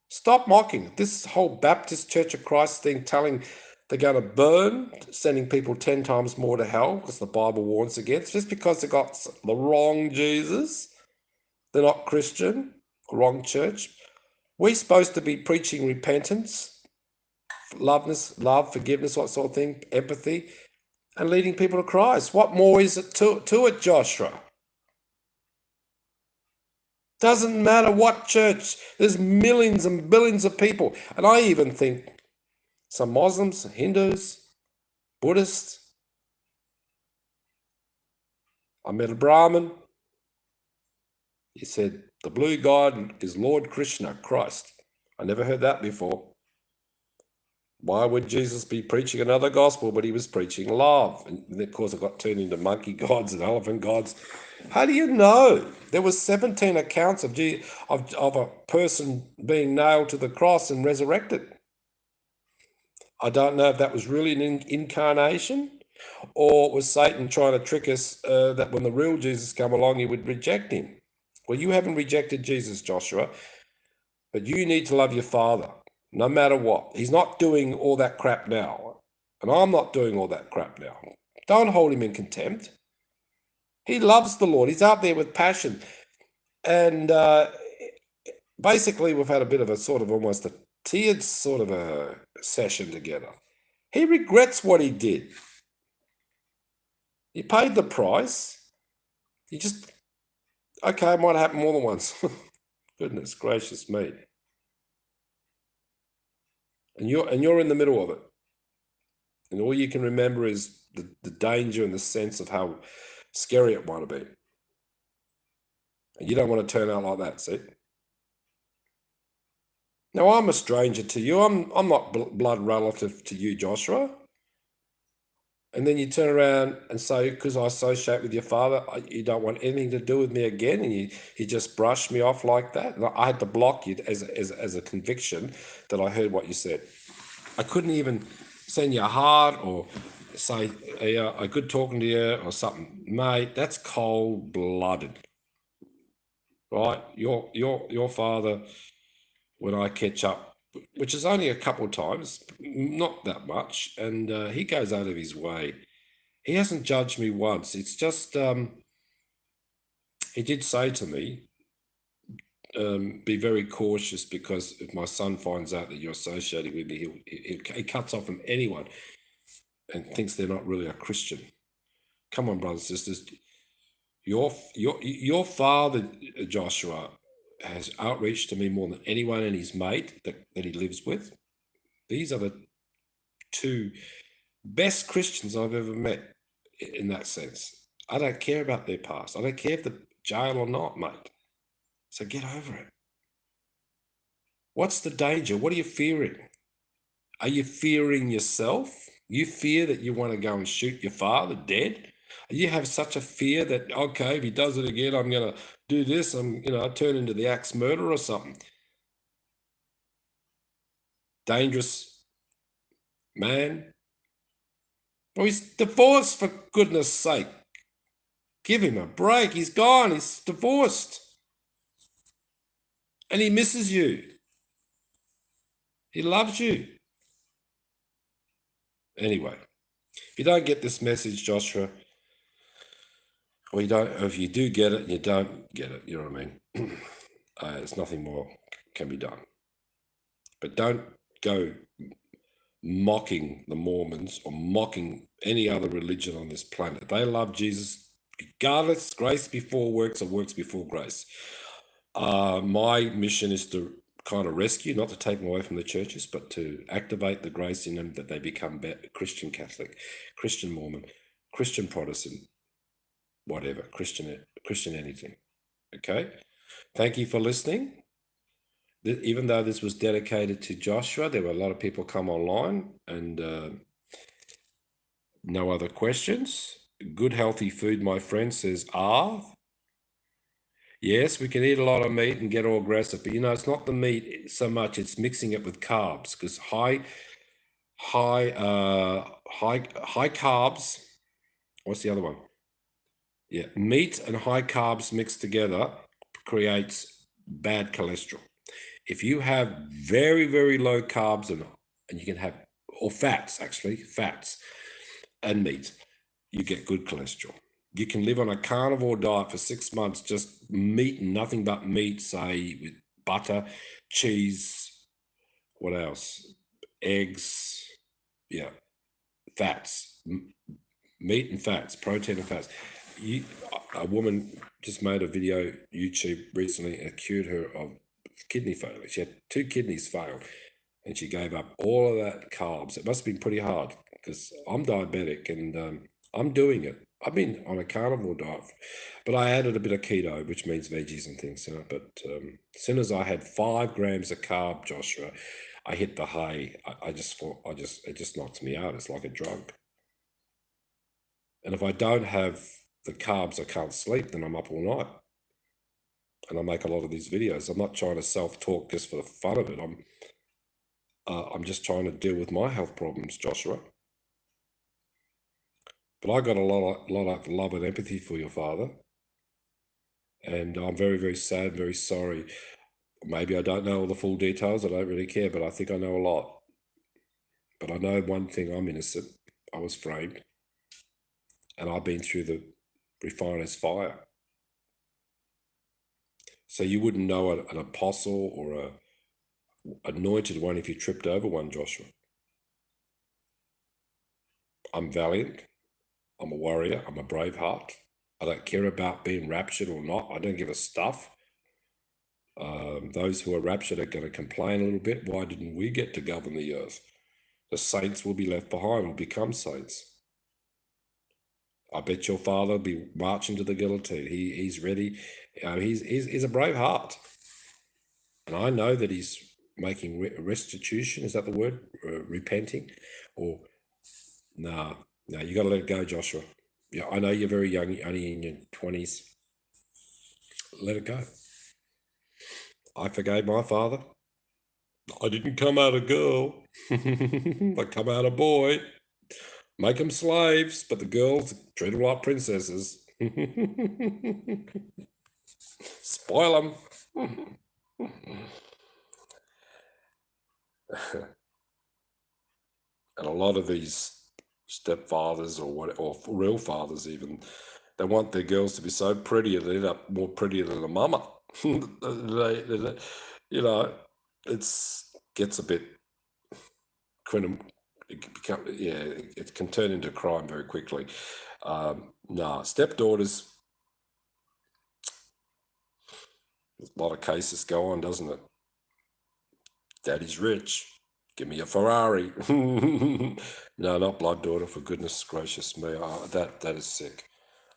Stop mocking. This whole Baptist Church of Christ thing, telling they're going to burn, sending people 10 times more to hell, because the Bible warns against, just because they got the wrong Jesus, they're not Christian, wrong church. We're supposed to be preaching repentance, love, forgiveness, that sort of thing, empathy, and leading people to Christ. What more is it to it, Joshua? Doesn't matter what church. There's millions and billions of people. And I even think some Muslims, Hindus, Buddhists. I met a Brahmin. He said, the blue God is Lord Krishna, Christ. I never heard that before. Why would Jesus be preaching another gospel, but he was preaching love? And of course, it got turned into monkey gods and elephant gods. How do you know? There was 17 accounts of a person being nailed to the cross and resurrected. I don't know if that was really an incarnation Or was Satan trying to trick us that when the real Jesus come along, he would reject him? Well, you haven't rejected Jesus, Joshua, but you need to love your father, no matter what. He's not doing all that crap now, and I'm not doing all that crap now. Don't hold him in contempt. He loves the Lord. He's out there with passion. And basically, we've had a bit of a sort of almost a tiered sort of a session together. He regrets what he did. He paid the price. He just, okay, it might happen more than once. Goodness gracious me. And you're in the middle of it. And all you can remember is the danger and the sense of how scary it might have been. And you don't want to turn out like that, see? Now, I'm a stranger to you. I'm not blood relative to you, Joshua. And then you turn around and say, because I associate with your father, you don't want anything to do with me again, and you just brush me off like that. And I had to block you as a conviction that I heard what you said. I couldn't even send you a heart or say, yeah, I good talking to you or something. Mate, that's cold-blooded, right? Your father, when I catch up, which is only a couple of times, not that much, and he goes out of his way. He hasn't judged me once. It's just, he did say to me, be very cautious, because if my son finds out that you're associating with me, he cuts off from anyone and thinks they're not really a Christian. Come on, brothers and sisters. Your father, Joshua, has outreached to me more than anyone and his mate that he lives with. These are the two best Christians I've ever met in that sense. I don't care about their past. I don't care if they're jail or not, mate. So get over it. What's the danger? What are you fearing? Are you fearing yourself? You fear that you want to go and shoot your father dead? You have such a fear that, okay, if he does it again, I'm going to do this. I turn into the axe murderer or something. Dangerous man. Well, he's divorced, for goodness sake. Give him a break. He's gone. He's divorced. And he misses you. He loves you. Anyway, if you don't get this message, Joshua, or if you do get it and you don't get it, you know what I mean? There's nothing more can be done. But don't go mocking the Mormons or mocking any other religion on this planet. They love Jesus regardless, grace before works or works before grace. My mission is to kind of rescue, not to take them away from the churches, but to activate the grace in them that they become Christian Catholic, Christian Mormon, Christian Protestant, whatever, Christian anything. Okay? Thank you for listening. Even though this was dedicated to Joshua, there were a lot of people come online, and no other questions. Good healthy food, my friend, says Yes, we can eat a lot of meat and get all aggressive, but it's not the meat so much, it's mixing it with carbs, because high carbs, what's the other one? Yeah, meat and high carbs mixed together creates bad cholesterol. If you have very, very low carbs and you can have, or fats and meat, you get good cholesterol. You can live on a carnivore diet for 6 months, just meat and nothing but meat, say with butter, cheese, what else? Eggs, yeah, fats, meat and fats, protein and fats. A woman just made a video YouTube recently and accused her of kidney failure. She had 2 kidneys fail, and she gave up all of that carbs. It must have been pretty hard, because I'm diabetic and I'm doing it. I've been on a carnivore diet, but I added a bit of keto, which means veggies and things. But as soon as I had 5 grams of carb, Joshua, I hit the hay. I just thought, it just knocks me out. It's like a drug. And if I don't have the carbs, I can't sleep. Then I'm up all night. And I make a lot of these videos. I'm not trying to self-talk just for the fun of it. I'm just trying to deal with my health problems, Joshua. But I got a lot of love and empathy for your father. And I'm very, very sad, very sorry. Maybe I don't know all the full details. I don't really care, but I think I know a lot. But I know one thing, I'm innocent. I was framed. And I've been through the refiner's fire. So you wouldn't know an apostle or a anointed one if you tripped over one, Joshua. I'm valiant. I'm a warrior. I'm a brave heart. I don't care about being raptured or not. I don't give a stuff. Those who are raptured are going to complain a little bit. Why didn't we get to govern the earth? The saints will be left behind, will become saints. I bet your father will be marching to the guillotine. He's ready. He's a brave heart. And I know that he's making restitution. Is that the word? Repenting? Or no, you got to let it go, Joshua. Yeah, I know you're very young, only in your 20s. Let it go. I forgave my father. I didn't come out a girl. I come out a boy. Make them slaves, but the girls treat them like princesses. Spoil them. And a lot of these stepfathers or real fathers even, they want their girls to be so pretty and they end up more prettier than a mama. You know, it's gets a bit it can turn into crime very quickly. Stepdaughters, a lot of cases go on, doesn't it? Daddy's rich. Give me a Ferrari. No, not blood daughter, for goodness gracious me. That is sick.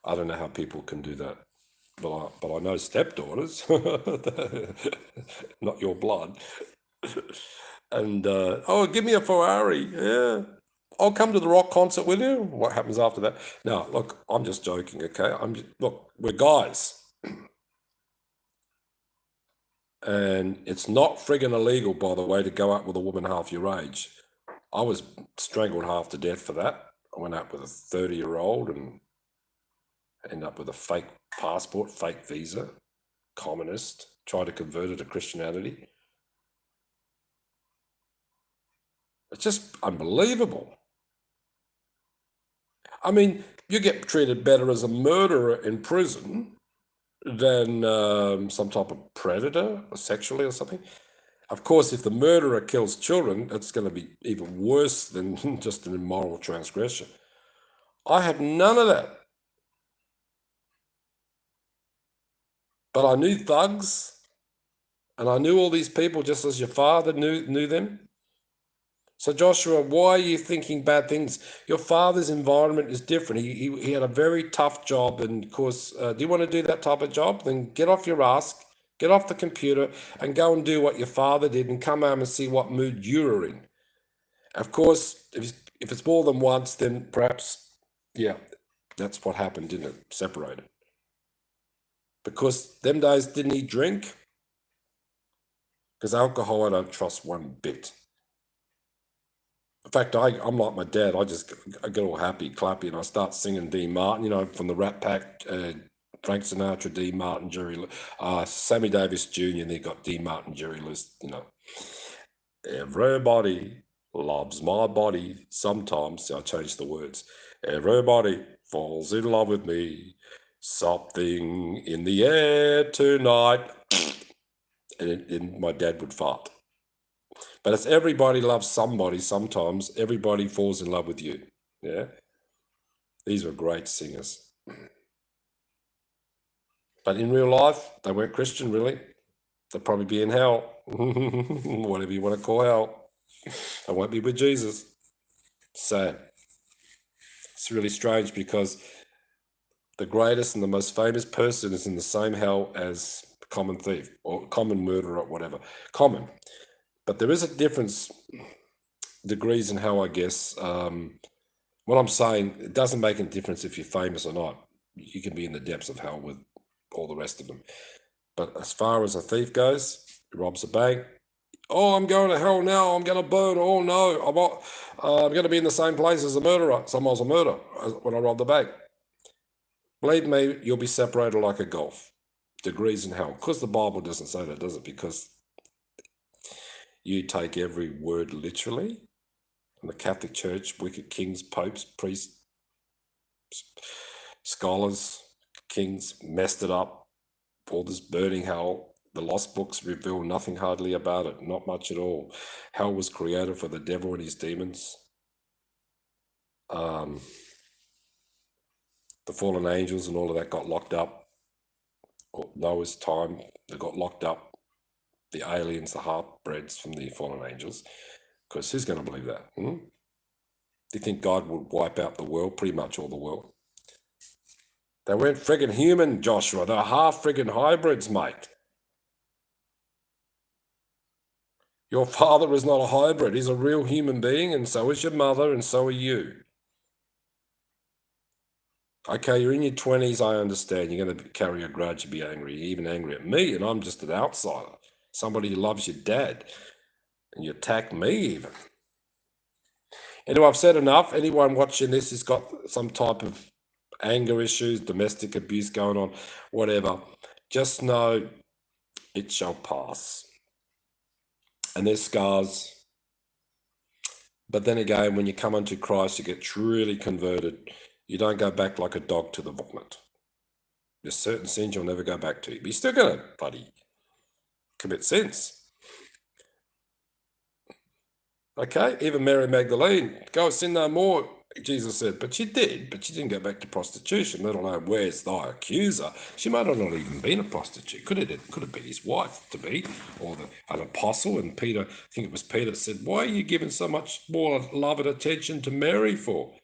I don't know how people can do that. But I know stepdaughters, not your blood. And, give me a Ferrari. Yeah. I'll come to the rock concert with you. What happens after that? Now, look, I'm just joking, okay? Look, we're guys. And it's not friggin' illegal, by the way, to go out with a woman half your age. I was strangled half to death for that. I went out with a 30-year-old and ended up with a fake passport, fake visa, communist, tried to convert her to Christianity. It's just unbelievable. I mean, you get treated better as a murderer in prison than some type of predator, or sexually or something. Of course, if the murderer kills children, it's going to be even worse than just an immoral transgression. I have none of that. But I knew thugs, and I knew all these people just as your father knew them. So Joshua, why are you thinking bad things? Your father's environment is different. He had a very tough job, and of course, do you want to do that type of job? Then get off your ass, get off the computer, and go and do what your father did, and come home and see what mood you're in. Of course, if it's more than once, then perhaps, yeah, that's what happened, didn't it? Separated. Because them days, didn't he drink? Because alcohol, I don't trust one bit. In fact, I'm like my dad. I get all happy, clappy, and I start singing Dean Martin, from the Rat Pack, Frank Sinatra, Dean Martin, Jerry Lewis, Sammy Davis Jr., and they got Dean Martin, Jerry Lewis, Everybody loves my body. Sometimes, I change the words. Everybody falls in love with me. Something in the air tonight. And my dad would fart. But it's everybody loves somebody sometimes. Everybody falls in love with you. Yeah? These were great singers. But in real life, they weren't Christian, really. They'd probably be in hell. Whatever you want to call hell. They won't be with Jesus. Sad. It's really strange because the greatest and the most famous person is in the same hell as the common thief or common murderer or whatever. Common. But there is a difference, degrees in hell, I guess. What I'm saying, it doesn't make a difference if you're famous or not. You can be in the depths of hell with all the rest of them. But as far as a thief goes, he robs a bank, Oh, I'm going to hell now. I'm going to burn. Oh no, I'm going to be in the same place as a murderer. Someone's a murderer when I rob the bank. Believe me, you'll be separated like a gulf. Degrees in hell. Because the Bible doesn't say that, does it? Because you take every word literally. And the Catholic Church, wicked kings, popes, priests, scholars, kings messed it up. All this burning hell. The lost books reveal nothing hardly about it. Not much at all. Hell was created for the devil and his demons. The fallen angels and all of that got locked up. Noah's time, they got locked up. The aliens, the half-breeds from the fallen angels. Because who's going to believe that? Do you think God would wipe out the world? Pretty much all the world. They weren't friggin' human, Joshua. They're half friggin' hybrids, mate. Your father is not a hybrid. He's a real human being, and so is your mother, and so are you. Okay, you're in your 20s, I understand. You're going to carry a grudge and be angry. You're even angry at me, and I'm just an outsider. Somebody who loves your dad, and you attack me even. Anyway, I've said enough. Anyone watching this has got some type of anger issues, domestic abuse going on, whatever. Just know it shall pass. And there's scars. But then again, when you come unto Christ, you get truly converted. You don't go back like a dog to the vomit. There's certain sins you'll never go back to. But you're still going to bloody commit sins. Okay, even Mary Magdalene, go sin no more, Jesus said. But she did, but she didn't go back to prostitution, let alone where's thy accuser. She might have not even been a prostitute. Could have been his wife to be, or an apostle. And Peter, I think it was Peter, said, why are you giving so much more love and attention to Mary for?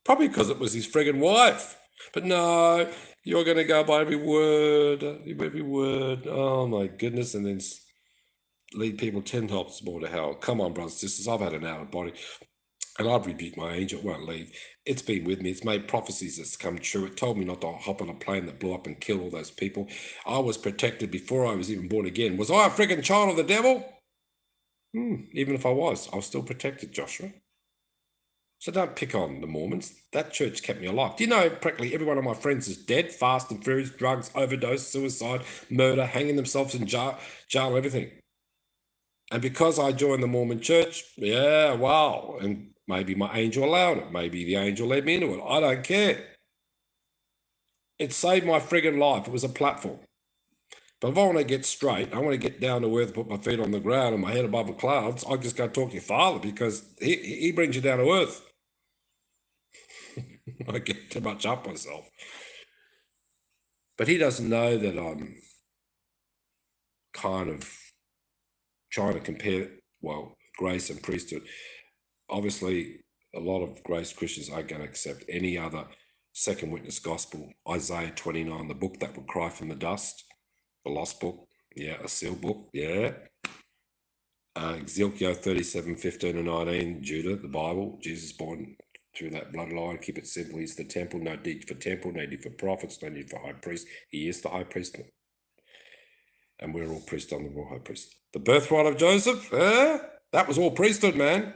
Probably because it was his friggin' wife. But no, you're going to go by every word. Oh my goodness. And then lead people 10 times more to hell. Come on, brothers and sisters, I've had an out of body, and I've rebuked my angel. It won't leave. It's been with me. It's made prophecies that's come true. It told me not to hop on a plane that blew up and kill all those people. I was protected before I was even born again. Was I a friggin' child of the devil? Even if I was still protected, Joshua. So don't pick on the Mormons. That church kept me alive. Do you know practically every one of my friends is dead, fast and furious, drugs, overdose, suicide, murder, hanging themselves in jail, everything. And because I joined the Mormon church, yeah, wow. And maybe my angel allowed it. Maybe the angel led me into it. I don't care. It saved my friggin' life. It was a platform. But if I want to get straight, I want to get down to earth, put my feet on the ground and my head above the clouds, I just go talk to your father because he brings you down to earth. I get too much up myself. But he doesn't know that I'm kind of trying to compare, grace and priesthood. Obviously, a lot of grace Christians aren't going to accept any other second witness gospel. Isaiah 29, the book that would cry from the dust, the lost book, a sealed book, Ezekiel 37, 15 and 19, Judah, the Bible, Jesus born through that bloodline. Keep it simple. He's the temple, no need for temple, no need for prophets, no need for high priest. He is the high priest. And we're all priests on the royal high priest. The birthright of Joseph, that was all priesthood, man.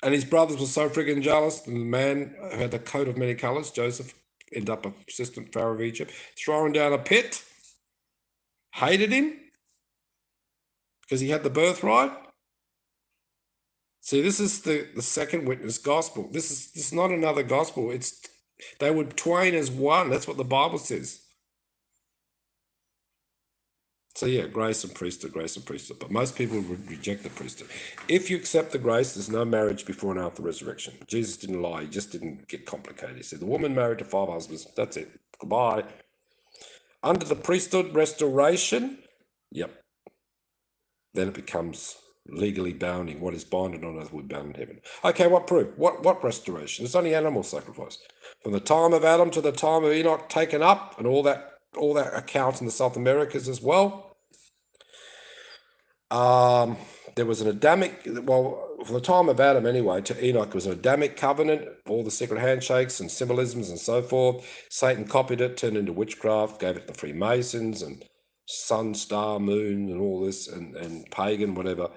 And his brothers were so friggin' jealous. And the man who had the coat of many colors, Joseph, ended up assistant pharaoh of Egypt, thrown down a pit, hated him because he had the birthright. See, this is the second witness gospel. This is not another gospel. They were twain as one. That's what the Bible says. So grace and priesthood. But most people would reject the priesthood. If you accept the grace, there's no marriage before and after resurrection. Jesus didn't lie. He just didn't get complicated. He said, the woman married to 5 husbands. That's it. Goodbye. Under the priesthood restoration, then it becomes legally bounding. What is binded on earth will be bound in heaven. Okay, what proof? What restoration? It's only animal sacrifice. From the time of Adam to the time of Enoch taken up, and all that accounts in the South Americas as well. There was an Adamic, from the time of Adam anyway, to Enoch, it was an Adamic covenant, all the secret handshakes and symbolisms and so forth. Satan copied it, turned it into witchcraft, gave it to the Freemasons and sun, star, moon, and all this, and pagan, whatever,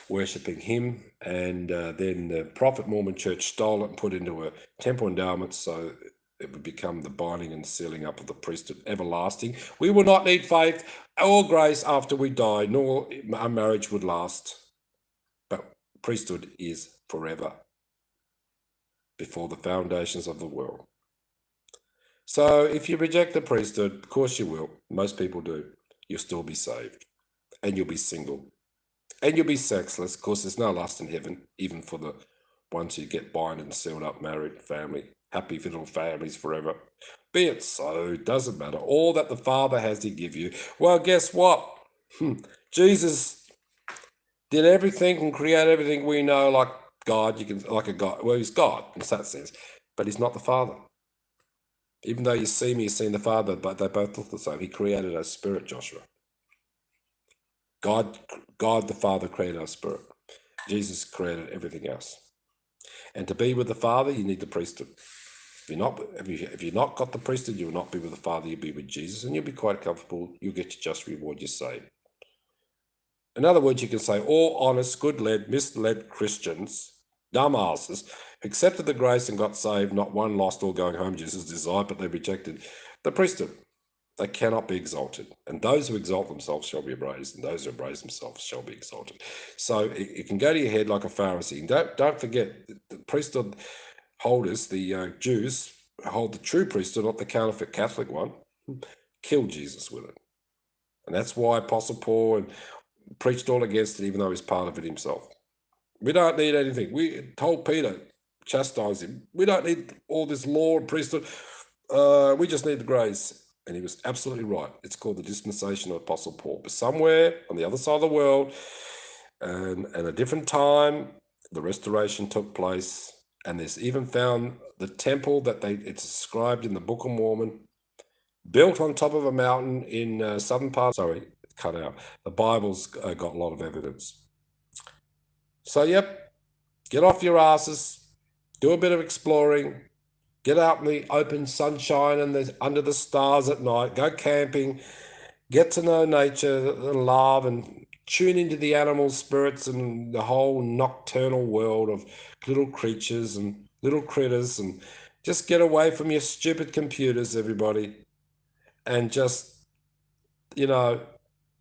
worshipping him. And then the prophet Mormon church stole it and put it into a temple endowment so it would become the binding and sealing up of the priesthood everlasting. We will not need faith or grace after we die, nor our marriage would last. But priesthood is forever, before the foundations of the world. So if you reject the priesthood, of course you will, most people do, you'll still be saved, and you'll be single, and you'll be sexless. Of course, there's no lust in heaven, even for the ones who get binded and sealed up, married, family, happy little families forever. Be it so, doesn't matter. All that the Father has to give you. Well, guess what? Jesus did everything and created everything we know, like God. You can, like a God. Well, he's God in that sense, but he's not the Father. Even though you see me, you've seen the Father, but they both look the same. He created a spirit, Joshua. God the Father created our spirit. Jesus created everything else. And to be with the Father, you need the priesthood. If you're not got the priesthood, you will not be with the Father. You'll be with Jesus, and you'll be quite comfortable. You'll get your just reward. You're saved. In other words, you can say all honest, good-led, misled Christians, dumbasses, accepted the grace and got saved. Not one lost or going home. Jesus desired, but they rejected the priesthood. They cannot be exalted. And those who exalt themselves shall be abased, and those who abase themselves shall be exalted. So it can go to your head like a Pharisee. And don't forget, the priesthood holders, the Jews, hold the true priesthood, not the counterfeit Catholic one, killed Jesus with it. And that's why Apostle Paul preached all against it, even though he's part of it himself. We don't need anything. We told Peter, chastised him, we don't need all this law and priesthood. We just need the grace. And he was absolutely right. It's called the dispensation of Apostle Paul. But somewhere on the other side of the world, and at a different time, the restoration took place. And there's even found the temple that it's described in the Book of Mormon, built on top of a mountain in southern part. Sorry, cut out. The Bible's got a lot of evidence. So, yep, get off your asses, do a bit of exploring. Get out in the open sunshine and under the stars at night. Go camping. Get to know nature and love, and tune into the animal spirits and the whole nocturnal world of little creatures and little critters. And just get away from your stupid computers, everybody. And just,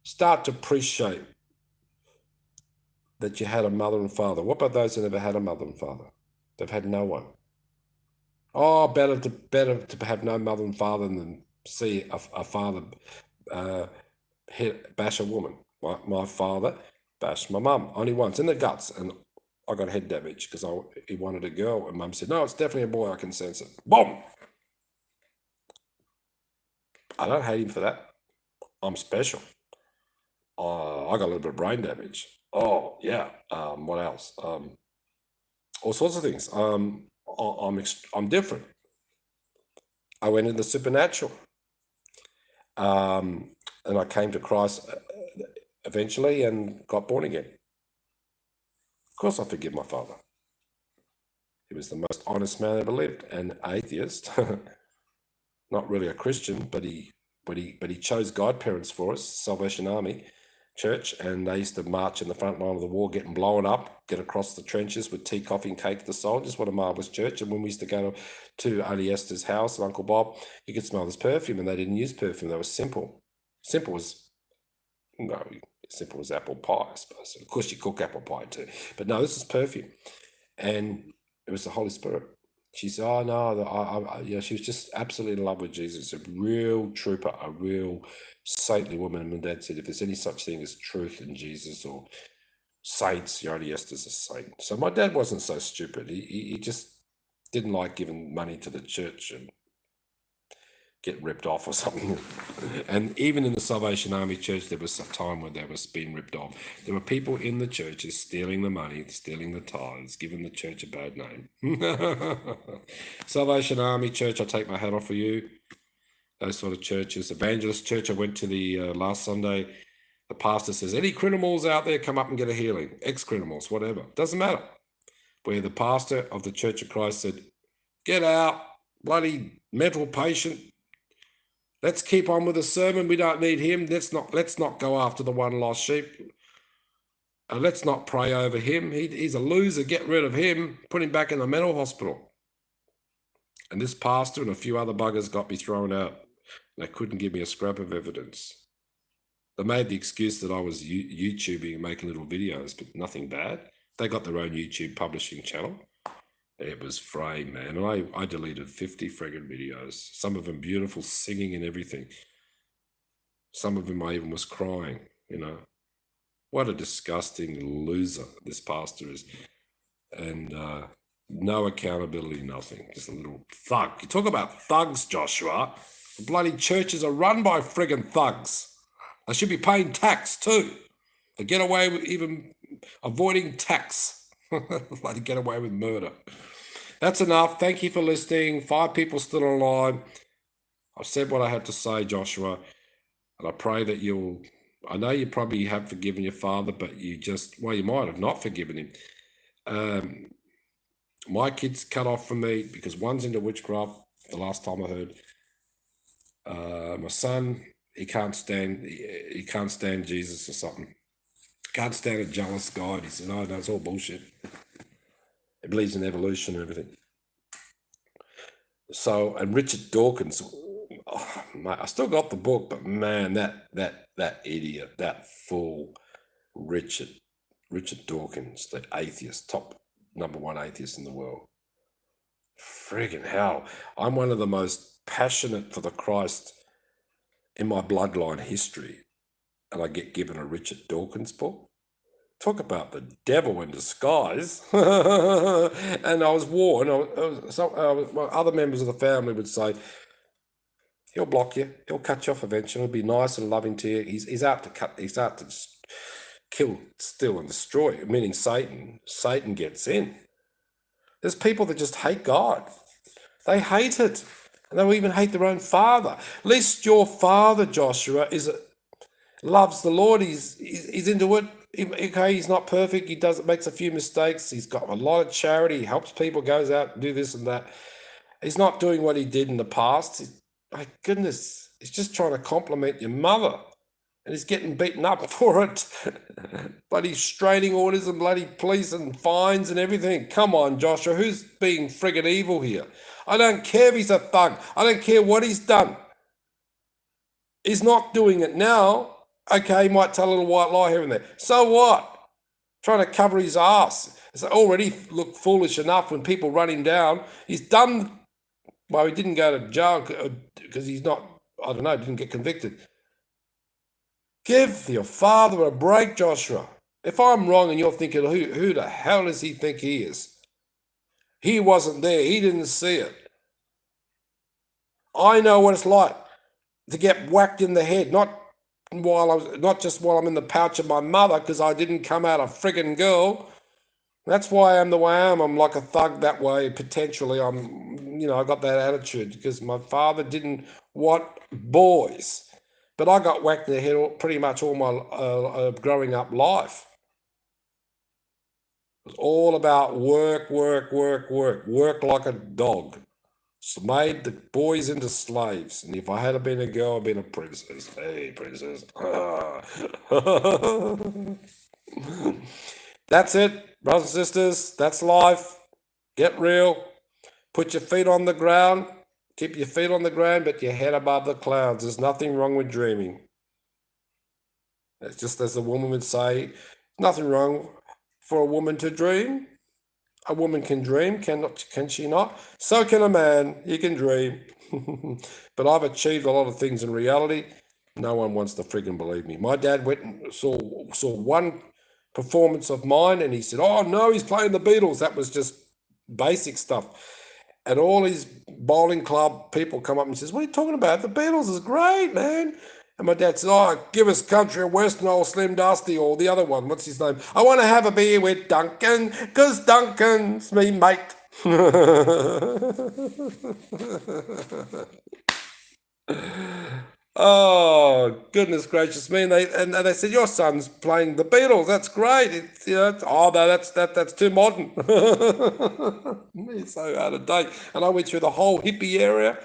start to appreciate that you had a mother and father. What about those who never had a mother and father? They've had no one. Oh, better to have no mother and father than see a father bash a woman. My father bashed my mum only once in the guts, and I got head damage because he wanted a girl, and mum said, "No, it's definitely a boy. I can sense it." Boom! I don't hate him for that. I'm special. I got a little bit of brain damage. Oh yeah. What else? All sorts of things. I'm different. I went into the supernatural. And I came to Christ eventually and got born again. Of course, I forgive my father. He was the most honest man ever lived, an atheist, not really a Christian, but he chose godparents for us, Salvation Army Church, and they used to march in the front line of the war, getting blown up, get across the trenches with tea, coffee, and cake to the soldiers. What a marvelous church! And when we used to go to Auntie Esther's house and Uncle Bob, you could smell this perfume, and they didn't use perfume; they were simple. Simple as apple pie, I suppose. Of course, you cook apple pie too, but no, this is perfume, and it was the Holy Spirit. She said, "Oh no, she was just absolutely in love with Jesus. A real trooper, a real saintly woman." And my dad said, "If there's any such thing as truth in Jesus or saints, your Auntie Esther's a saint." So my dad wasn't so stupid. He just didn't like giving money to the church and get ripped off or something. And even in the Salvation Army Church, there was a time when they was being ripped off. There were people in the churches stealing the money, stealing the tithes, giving the church a bad name. Salvation Army Church, I take my hat off for you. Those sort of churches. Evangelist Church, I went to the last Sunday. The pastor says, any criminals out there, come up and get a healing. Ex-criminals, whatever. Doesn't matter. Where the pastor of the Church of Christ said, get out, bloody mental patient. Let's keep on with the sermon. We don't need him. Let's not go after the one lost sheep. Let's not pray over him. He's a loser. Get rid of him. Put him back in the mental hospital. And this pastor and a few other buggers got me thrown out. They couldn't give me a scrap of evidence. They made the excuse that I was YouTubing and making little videos, but nothing bad. They got their own YouTube publishing channel. It was frame, man. And I deleted 50 friggin' videos. Some of them beautiful, singing and everything. Some of them I even was crying, you know. What a disgusting loser this pastor is. And no accountability, nothing. Just a little thug. You talk about thugs, Joshua. The bloody churches are run by friggin' thugs. They should be paying tax too. They get away with even avoiding tax. Like to get away with murder. That's enough. Thank you for listening. 5 people still online. I've said what I had to say, Joshua. And I pray that you'll... I know you probably have forgiven your father, but you might have not forgiven him. My kid's cut off from me because one's into witchcraft, the last time I heard. My son, he can't stand Jesus or something. Can't stand a jealous God. He said, no, it's all bullshit. He believes in evolution and everything. So, and Richard Dawkins, mate, I still got the book, but man, that idiot, that fool, Richard Dawkins, that atheist, top #1 atheist in the world. Friggin' hell. I'm one of the most passionate for the Christ in my bloodline history, and I get given a Richard Dawkins book. Talk about the devil in disguise. And I was warned. Other members of the family would say, he'll block you. He'll cut you off eventually. He'll be nice and loving to you. He's out to kill, steal, and destroy, meaning Satan. Satan gets in. There's people that just hate God. They hate it. And they even hate their own father. At least your father, Joshua, loves the Lord. He's into it. Okay, he's not perfect. He makes a few mistakes. He's got a lot of charity. He helps people, goes out and do this and that. He's not doing what he did in the past. My goodness, he's just trying to compliment your mother. And he's getting beaten up for it. Bloody restraining orders and bloody police and fines and everything. Come on, Joshua, who's being friggin' evil here? I don't care if he's a thug. I don't care what he's done. He's not doing it now. Okay, he might tell a little white lie here and there. So what? Trying to cover his ass. It's already looked foolish enough when people run him down. He's done... Well, he didn't go to jail because he's not... I don't know, didn't get convicted. Give your father a break, Joshua. If I'm wrong and you're thinking, who the hell does he think he is? He wasn't there. He didn't see it. I know what it's like to get whacked in the head, not just while I'm in the pouch of my mother, because I didn't come out a friggin' girl. That's why I'm the way I am. I'm like a thug that way. Potentially, I got that attitude because my father didn't want boys. But I got whacked in the head pretty much all my growing up life. It was all about work like a dog. So made the boys into slaves. And if I had been a girl, I'd been a princess. Hey, princess. That's it, brothers and sisters. That's life. Get real. Put your feet on the ground. Keep your feet on the ground, but your head above the clouds. There's nothing wrong with dreaming. It's just as the woman would say, nothing wrong for a woman to dream. A woman can dream, can she not? So can a man. He can dream. But I've achieved a lot of things in reality. No one wants to friggin' believe me. My dad went and saw one performance of mine, and he said, oh, no, he's playing the Beatles. That was just basic stuff. And all these bowling club people come up and says, what are you talking about? The Beatles is great, man. And my dad said, oh, give us Country and Western, old Slim Dusty, or the other one. What's his name? I want to have a beer with Duncan, because Duncan's me mate. Oh, goodness gracious me. And they said, your son's playing the Beatles. That's great. That's too modern. He's so out of date. And I went through the whole hippie era.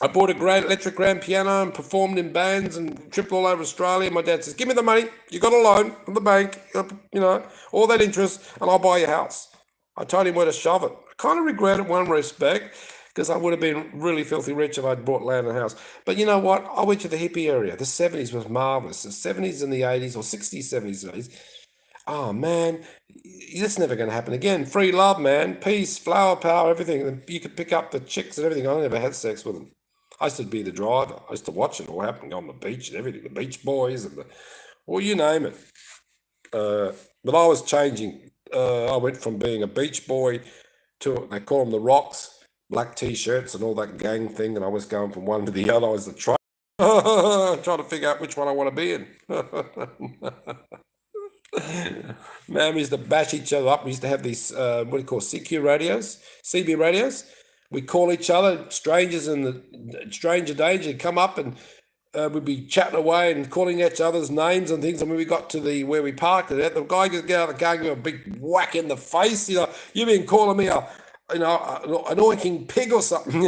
I bought a great electric grand piano and performed in bands and tripped all over Australia. My dad says, give me the money. You got a loan from the bank, all that interest, and I'll buy your house. I told him where to shove it. I kind of regret it in one respect because I would have been really filthy rich if I'd bought land and a house. But you know what? I went to the hippie area. The 70s was marvelous. The 70s and the 80s, or 60s, 70s, 80s. Oh man, that's never going to happen again. Free love, man. Peace, flower power, everything. You could pick up the chicks and everything. I never had sex with them. I used to be the driver. I used to watch it all happen, go on the beach and everything. The Beach Boys and you name it. But I was changing. I went from being a beach boy to, they call them the Rocks, black t-shirts and all that gang thing, and I was going from one to the other. I was the trying to figure out which one I want to be in. Man, we used to bash each other up. We used to have these, what do you call, CQ radios, CB radios. We call each other, strangers in the stranger danger, come up and we'd be chatting away and calling each other's names and things. And when we got to where we parked it at, the guy could get out of the car and give a big whack in the face. You've been calling me an oinking pig or something.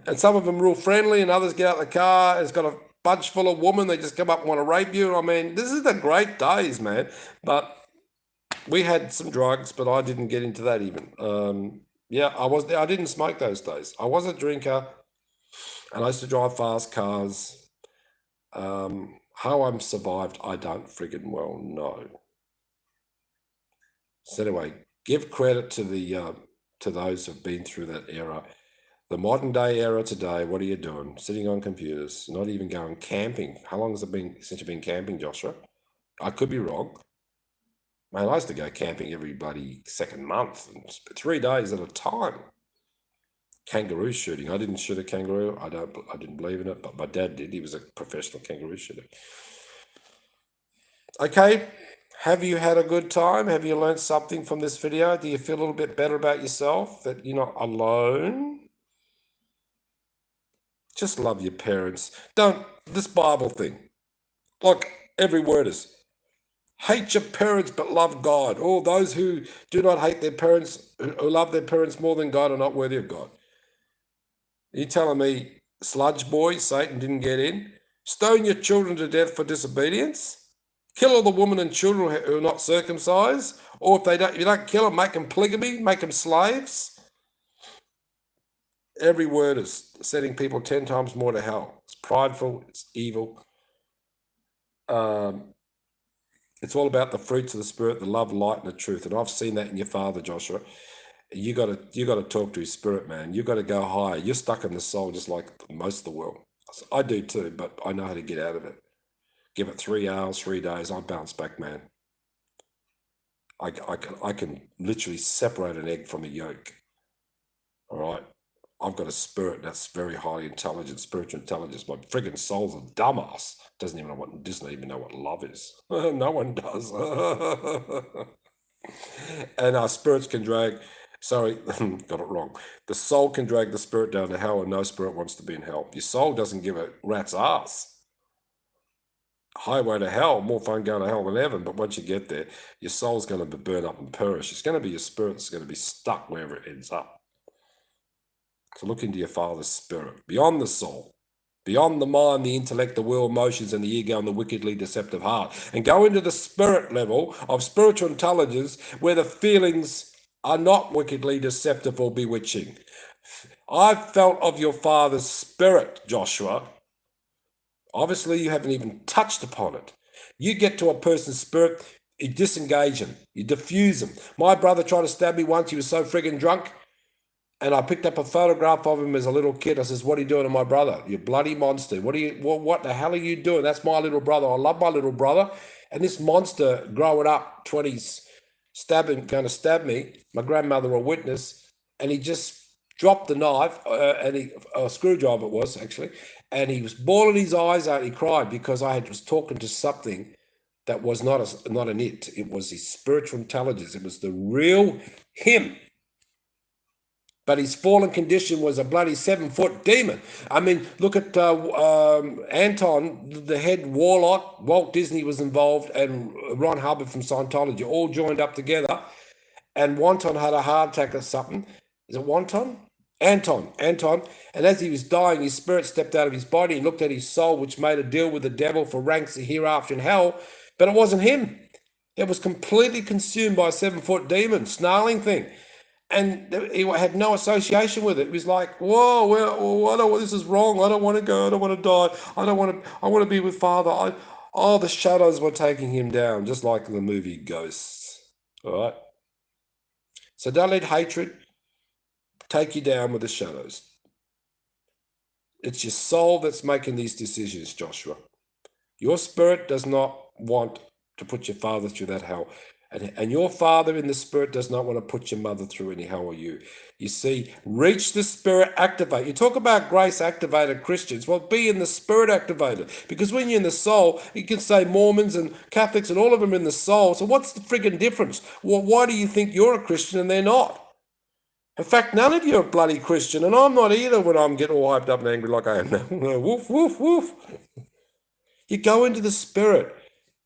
And some of them real friendly, and others get out of the car. It's got a bunch full of women. They just come up and want to rape you. I mean, this is the great days, man. But we had some drugs, but I didn't get into that even. Yeah, I didn't smoke those days. I was a drinker, and I used to drive fast cars. How I'm survived, I don't friggin' well know. So anyway, give credit to to those who've been through that era. The modern day era today, what are you doing? Sitting on computers, not even going camping. How long has it been since you've been camping, Joshua? I could be wrong. Man, I used to go camping every bloody second month, 3 days at a time. Kangaroo shooting. I didn't shoot a kangaroo. I didn't believe in it, but my dad did. He was a professional kangaroo shooter. Okay, have you had a good time? Have you learned something from this video? Do you feel a little bit better about yourself, that you're not alone? Just love your parents. This Bible thing, like every word is, hate your parents but love God. Or those who do not hate their parents, who love their parents more than God, are not worthy of God. Are you telling me sludge boy, Satan didn't get in? Stone your children to death for disobedience? Kill all the women and children who are not circumcised? Or if you don't kill them, make them polygamy, make them slaves? Every word is setting people 10 times more to hell. It's prideful, it's evil. It's all about the fruits of the Spirit, the love, light, and the truth. And I've seen that in your father, Joshua. You got to talk to his spirit, man. You got to go higher. You're stuck in the soul just like most of the world. I do too, but I know how to get out of it. Give it 3 hours, 3 days. I bounce back, man. I can literally separate an egg from a yolk. All right. I've got a spirit that's very highly intelligent, spiritual intelligence. My friggin' soul's a dumbass. Doesn't even know what love is. No one does. And our spirits can drag. Sorry, got it wrong. The soul can drag the spirit down to hell, and no spirit wants to be in hell. Your soul doesn't give a rat's ass. Highway to hell, more fun going to hell than heaven, but once you get there, your soul's going to be burned up and perish. It's going to be your spirit that's going to be stuck wherever it ends up. So look into your Father's spirit, beyond the soul, beyond the mind, the intellect, the will, emotions, and the ego, and the wickedly deceptive heart. And go into the spirit level of spiritual intelligence where the feelings are not wickedly deceptive or bewitching. I've felt of your Father's spirit, Joshua. Obviously, you haven't even touched upon it. You get to a person's spirit, you disengage him, you diffuse him. My brother tried to stab me once. He was so friggin' drunk. And I picked up a photograph of him as a little kid. I says, what are you doing to my brother? You bloody monster. What the hell are you doing? That's my little brother. I love my little brother. And this monster growing up, 20s, going to stab me. My grandmother a witness. And he just dropped the knife, a screwdriver it was actually. And he was bawling his eyes out. He cried because I was talking to something that was not an it. It was his spiritual intelligence. It was the real him. But his fallen condition was a bloody 7-foot demon. I mean, look at Anton, the head warlock. Walt Disney was involved, and Ron Hubbard from Scientology, all joined up together. And Wonton had a heart attack or something. Is it Wonton? Anton. And as he was dying, his spirit stepped out of his body and looked at his soul, which made a deal with the devil for ranks hereafter in hell. But it wasn't him. It was completely consumed by a 7-foot demon, snarling thing. And he had no association with it. It was like, whoa, well, I don't, this is wrong. I don't want to go. I don't want to die. I want to be with Father. The shadows were taking him down, just like in the movie Ghosts. All right. So don't let hatred take you down with the shadows. It's your soul that's making these decisions, Joshua. Your spirit does not want to put your father through that hell. And your father in the spirit does not want to put your mother through any hell or you. You see, reach the spirit, activate. You talk about grace activated Christians. Well, be in the spirit activated. Because when you're in the soul, you can say Mormons and Catholics and all of them in the soul. So what's the friggin' difference? Well, why do you think you're a Christian and they're not? In fact, none of you are bloody Christian, and I'm not either when I'm getting all hyped up and angry like I am now. Woof, woof, woof. You go into the spirit.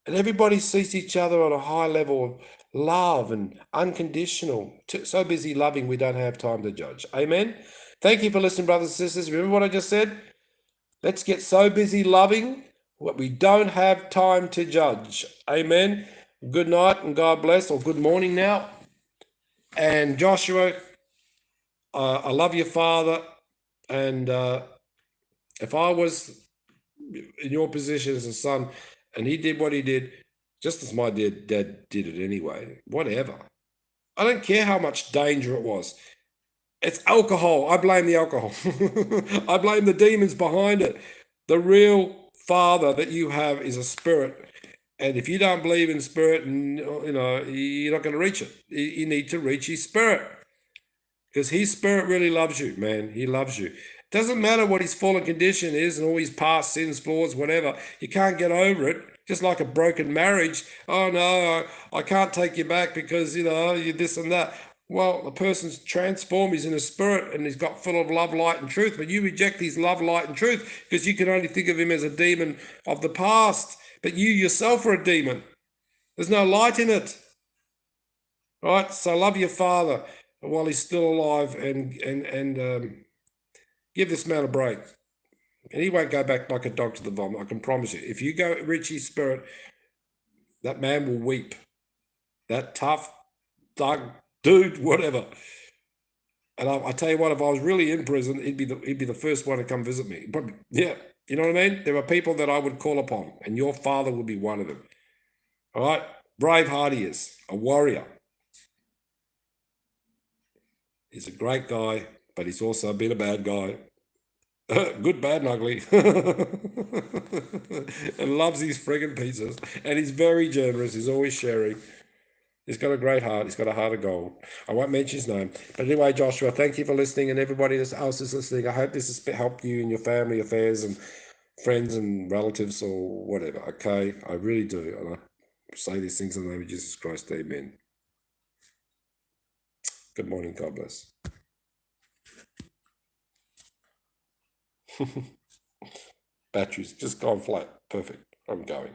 And everybody sees each other on a high level of love and unconditional. So busy loving, we don't have time to judge. Amen? Thank you for listening, brothers and sisters. Remember what I just said? Let's get so busy loving what we don't have time to judge. Amen? Good night and God bless, or good morning now. And Joshua, I love your father. And if I was in your position as a son, and he did what he did, just as my dad did it anyway, whatever. I don't care how much danger it was. It's alcohol. I blame the alcohol. I blame the demons behind it. The real father that you have is a spirit. And if you don't believe in spirit, you're not going to reach it. You need to reach his spirit. Because his spirit really loves you, man. He loves you. Doesn't matter what his fallen condition is and all his past sins, flaws, whatever. You can't get over it. Just like a broken marriage. Oh, no, I can't take you back because, you're this and that. Well, the person's transformed. He's in a spirit and he's got full of love, light, and truth. But you reject his love, light, and truth because you can only think of him as a demon of the past. But you yourself are a demon. There's no light in it. Right? So love your father while he's still alive and give this man a break. And he won't go back like a dog to the vomit, I can promise you. If you go reach his spirit, that man will weep. That tough, thug, dude, whatever. And I tell you what, if I was really in prison, he'd be the first one to come visit me. But yeah, you know what I mean? There are people that I would call upon, and your father would be one of them. All right? Brave heart he is, a warrior. He's a great guy, but he's also been a bad guy. Good, bad, and ugly. And loves his friggin' pizzas. And he's very generous. He's always sharing. He's got a great heart. He's got a heart of gold. I won't mention his name. But anyway, Joshua, thank you for listening. And everybody else is listening. I hope this has helped you in your family affairs and friends and relatives or whatever. Okay? I really do. And I say these things in the name of Jesus Christ. Amen. Good morning. God bless. Batteries just gone flat. Perfect. I'm going.